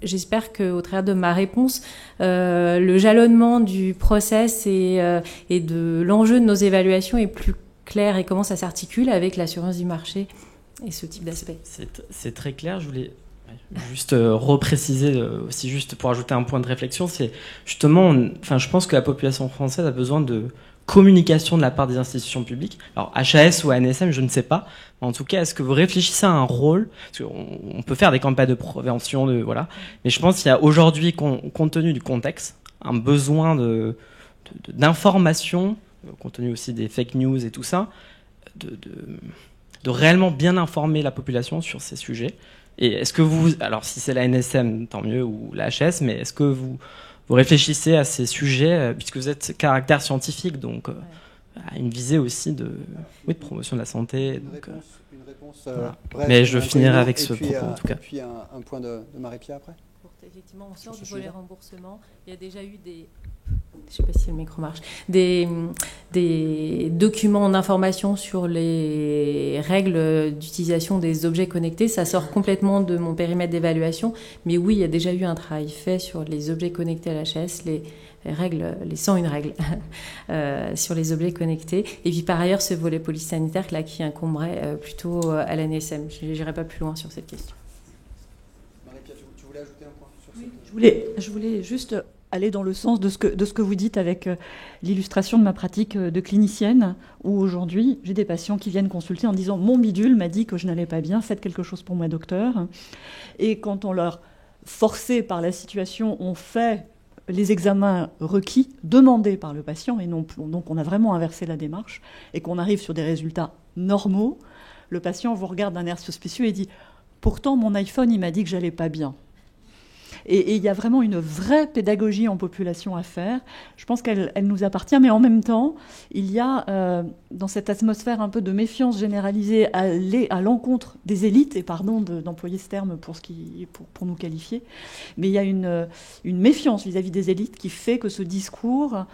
J'espère qu'au travers de ma réponse, le jalonnement du process et de l'enjeu de nos évaluations est plus clair et comment ça s'articule avec l'assurance du marché et ce type d'aspect. C'est très clair. Je voulais juste repréciser aussi, juste pour ajouter un point de réflexion, c'est justement, je pense que la population française a besoin de communication de la part des institutions publiques. Alors HAS ou ANSM, je ne sais pas. En tout cas, est-ce que vous réfléchissez à un rôle ? Parce qu'on peut faire des campagnes de prévention, mais je pense qu'il y a aujourd'hui, compte tenu du contexte, un besoin d'information, compte tenu aussi des fake news et tout ça, de réellement bien informer la population sur ces sujets. Et est-ce que alors si c'est la NSM, tant mieux, ou la HS, mais est-ce que vous réfléchissez à ces sujets, puisque vous êtes caractère scientifique, donc à une visée aussi de promotion de la santé. Une réponse voilà. Mais je finirai avec ce propos, en tout cas. Et puis un point de Marie-Pierre après. Effectivement, on sort du volet remboursement. Il y a déjà eu des... Je ne sais pas si le micro marche. Des documents d'information sur les règles d'utilisation des objets connectés. Ça sort complètement de mon périmètre d'évaluation. Mais oui, il y a déjà eu un travail fait sur les objets connectés à l'HS, les règles, les 101 règles sur les objets connectés. Et puis par ailleurs, ce volet police sanitaire là, qui incomberait plutôt à l'ANSM. Je n'irai pas plus loin sur cette question. Marie-Pierre, tu voulais ajouter un point sur ça? Je voulais juste aller dans le sens de ce que vous dites avec l'illustration de ma pratique de clinicienne, où aujourd'hui, j'ai des patients qui viennent consulter en disant « Mon bidule m'a dit que je n'allais pas bien, faites quelque chose pour moi, docteur ». Et quand on leur, forcé par la situation, on fait les examens requis, demandés par le patient, et donc on a vraiment inversé la démarche, et qu'on arrive sur des résultats normaux, le patient vous regarde d'un air suspicieux et dit « Pourtant, mon iPhone, il m'a dit que j'allais pas bien ». Et il y a vraiment une vraie pédagogie en population à faire. Je pense qu'elle nous appartient, mais en même temps, il y a dans cette atmosphère un peu de méfiance généralisée à l'encontre des élites, et pardon d'employer ce terme pour nous qualifier, mais il y a une méfiance vis-à-vis des élites qui fait que ce discours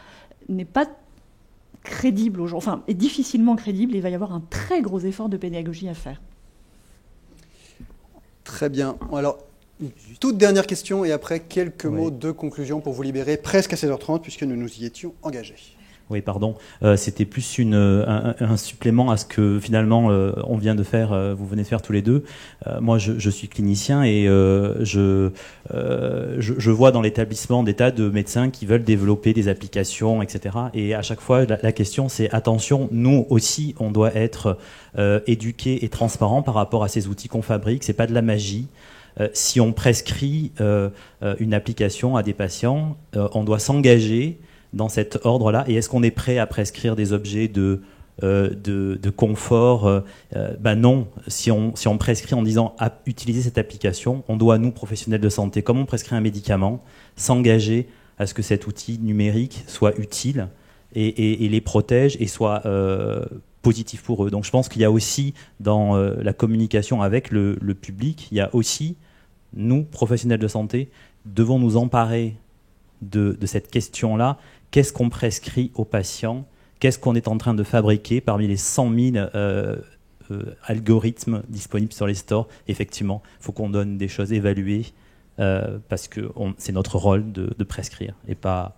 n'est pas crédible aujourd'hui, enfin, est difficilement crédible, et il va y avoir un très gros effort de pédagogie à faire. Très bien. Alors, toute dernière question et après quelques mots de conclusion pour vous libérer presque à 16h30 puisque nous nous y étions engagés. Oui, pardon. C'était plus un supplément à ce que finalement on vient de faire, vous venez de faire tous les deux. Moi, je suis clinicien et je vois dans l'établissement des tas de médecins qui veulent développer des applications, etc. Et à chaque fois, la question c'est attention, nous aussi, on doit être éduqués et transparents par rapport à ces outils qu'on fabrique. C'est pas de la magie. Si on prescrit une application à des patients, on doit s'engager dans cet ordre-là. Et est-ce qu'on est prêt à prescrire des objets de confort? Non. Si on prescrit en disant utiliser cette application, on doit, nous, professionnels de santé, comme on prescrit un médicament, s'engager à ce que cet outil numérique soit utile et les protège et soit positif pour eux. Donc je pense qu'il y a aussi dans la communication avec le public, il y a aussi, nous, professionnels de santé, devons nous emparer de cette question-là. Qu'est-ce qu'on prescrit aux patients? Qu'est-ce qu'on est en train de fabriquer parmi les 100 000 algorithmes disponibles sur les stores? Effectivement, il faut qu'on donne des choses évaluées parce que c'est notre rôle de prescrire et pas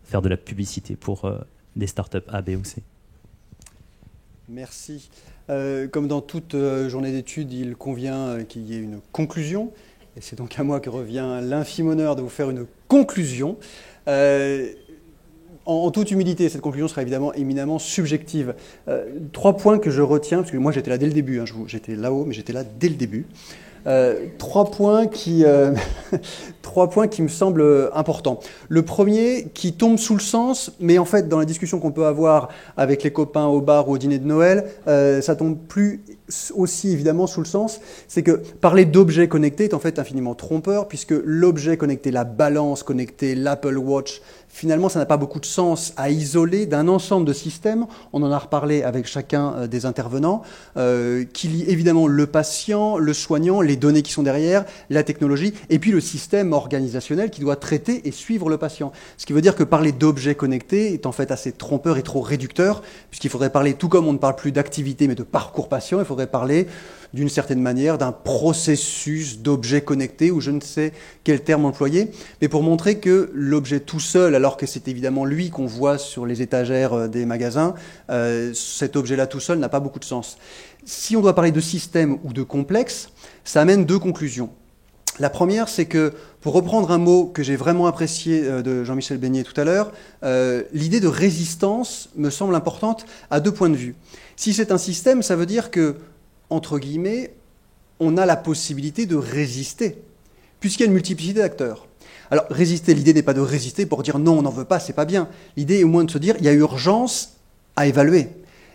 faire de la publicité pour des startups A, B ou C. Merci. Comme dans toute journée d'études, il convient qu'il y ait une conclusion. Et c'est donc à moi que revient l'infime honneur de vous faire une conclusion. En toute humilité, cette conclusion sera évidemment éminemment subjective. 3 points que je retiens, parce que moi j'étais là dès le début, hein, j'étais là-haut, mais j'étais là dès le début. 3 points qui me semblent importants. Le premier qui tombe sous le sens, mais en fait dans la discussion qu'on peut avoir avec les copains au bar ou au dîner de Noël, ça tombe plus aussi évidemment sous le sens, c'est que parler d'objets connectés est en fait infiniment trompeur, puisque l'objet connecté, la balance connectée, l'Apple Watch, finalement ça n'a pas beaucoup de sens à isoler d'un ensemble de systèmes, on en a reparlé avec chacun des intervenants, qui lie évidemment le patient, le soignant, les données qui sont derrière, la technologie, et puis le système organisationnel qui doit traiter et suivre le patient. Ce qui veut dire que parler d'objets connectés est en fait assez trompeur et trop réducteur, puisqu'il faudrait parler, tout comme on ne parle plus d'activité mais de parcours patient, il faudrait parler d'une certaine manière d'un processus d'objets connectés, ou je ne sais quel terme employer, mais pour montrer que l'objet tout seul, alors que c'est évidemment lui qu'on voit sur les étagères des magasins, cet objet-là tout seul n'a pas beaucoup de sens. Si on doit parler de système ou de complexe, ça amène 2 conclusions. La première, c'est que, pour reprendre un mot que j'ai vraiment apprécié de Jean-Michel Beignet tout à l'heure, l'idée de résistance me semble importante à 2 points de vue. Si c'est un système, ça veut dire que, entre guillemets, on a la possibilité de résister, puisqu'il y a une multiplicité d'acteurs. Alors, résister, l'idée n'est pas de résister pour dire non, on n'en veut pas, c'est pas bien. L'idée est au moins de se dire, il y a urgence à évaluer,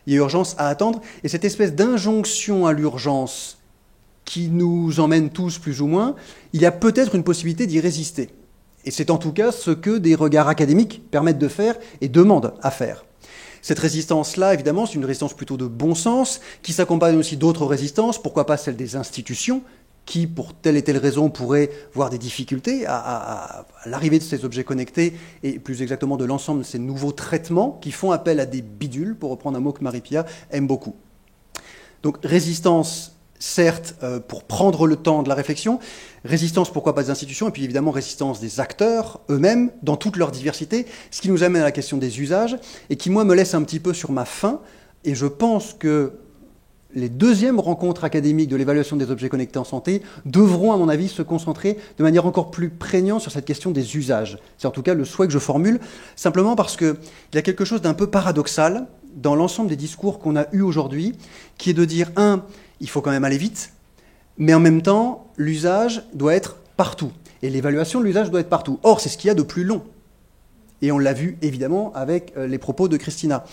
il y a urgence à attendre, et cette espèce d'injonction à l'urgence qui nous emmène tous plus ou moins, il y a peut-être une possibilité d'y résister. Et c'est en tout cas ce que des regards académiques permettent de faire et demandent à faire. Cette résistance-là, évidemment, c'est une résistance plutôt de bon sens, qui s'accompagne aussi d'autres résistances, pourquoi pas celle des institutions, qui, pour telle et telle raison, pourraient voir des difficultés à l'arrivée de ces objets connectés, et plus exactement de l'ensemble de ces nouveaux traitements qui font appel à des bidules, pour reprendre un mot que Marie-Pia aime beaucoup. Donc résistance, certes, pour prendre le temps de la réflexion, résistance, pourquoi pas des institutions, et puis évidemment résistance des acteurs eux-mêmes, dans toute leur diversité, ce qui nous amène à la question des usages, et qui, moi, me laisse un petit peu sur ma faim, et je pense que les deuxièmes rencontres académiques de l'évaluation des objets connectés en santé devront, à mon avis, se concentrer de manière encore plus prégnante sur cette question des usages. C'est en tout cas le souhait que je formule, simplement parce qu'il y a quelque chose d'un peu paradoxal dans l'ensemble des discours qu'on a eus aujourd'hui, qui est de dire, il faut quand même aller vite, mais en même temps, l'usage doit être partout. Et l'évaluation de l'usage doit être partout. Or, c'est ce qu'il y a de plus long. Et on l'a vu, évidemment, avec les propos de Christina.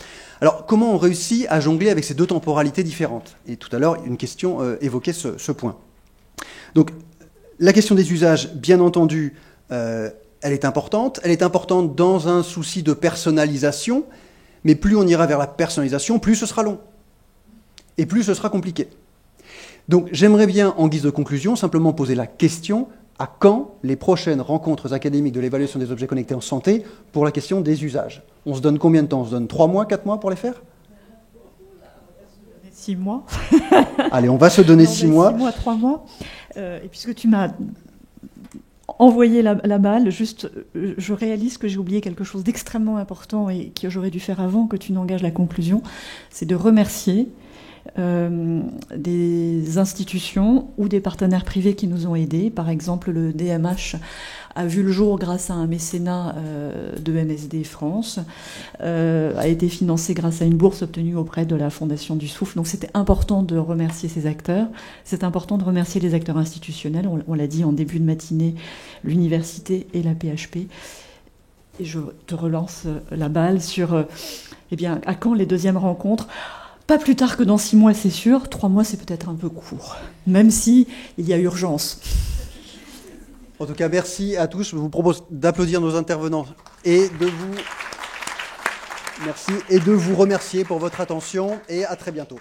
Alors, comment on réussit à jongler avec ces deux temporalités différentes? Et tout à l'heure, une question évoquait ce point. Donc, la question des usages, bien entendu, elle est importante. Elle est importante dans un souci de personnalisation, mais plus on ira vers la personnalisation, plus ce sera long. Et plus ce sera compliqué. Donc, j'aimerais bien, en guise de conclusion, simplement poser la question: à quand les prochaines rencontres académiques de l'évaluation des objets connectés en santé pour la question des usages? On se donne combien de temps? On se donne 3 mois, 4 mois pour les faire? 6 mois. Allez, on va se donner 6 mois. 6 mois, 3 mois. Et puisque tu m'as envoyé la balle, juste, je réalise que j'ai oublié quelque chose d'extrêmement important et que j'aurais dû faire avant que tu n'engages la conclusion, c'est de remercier des institutions ou des partenaires privés qui nous ont aidés. Par exemple, le DMH a vu le jour grâce à un mécénat de MSD France, a été financé grâce à une bourse obtenue auprès de la Fondation du Souffle. Donc c'était important de remercier ces acteurs. C'est important de remercier les acteurs institutionnels. On l'a dit en début de matinée, l'université et la PHP. Et je te relance la balle sur à quand les deuxièmes rencontres? Pas plus tard que dans 6 mois, c'est sûr. 3 mois, c'est peut-être un peu court, même si il y a urgence. En tout cas, merci à tous. Je vous propose d'applaudir nos intervenants et de vous remercier pour votre attention, et à très bientôt.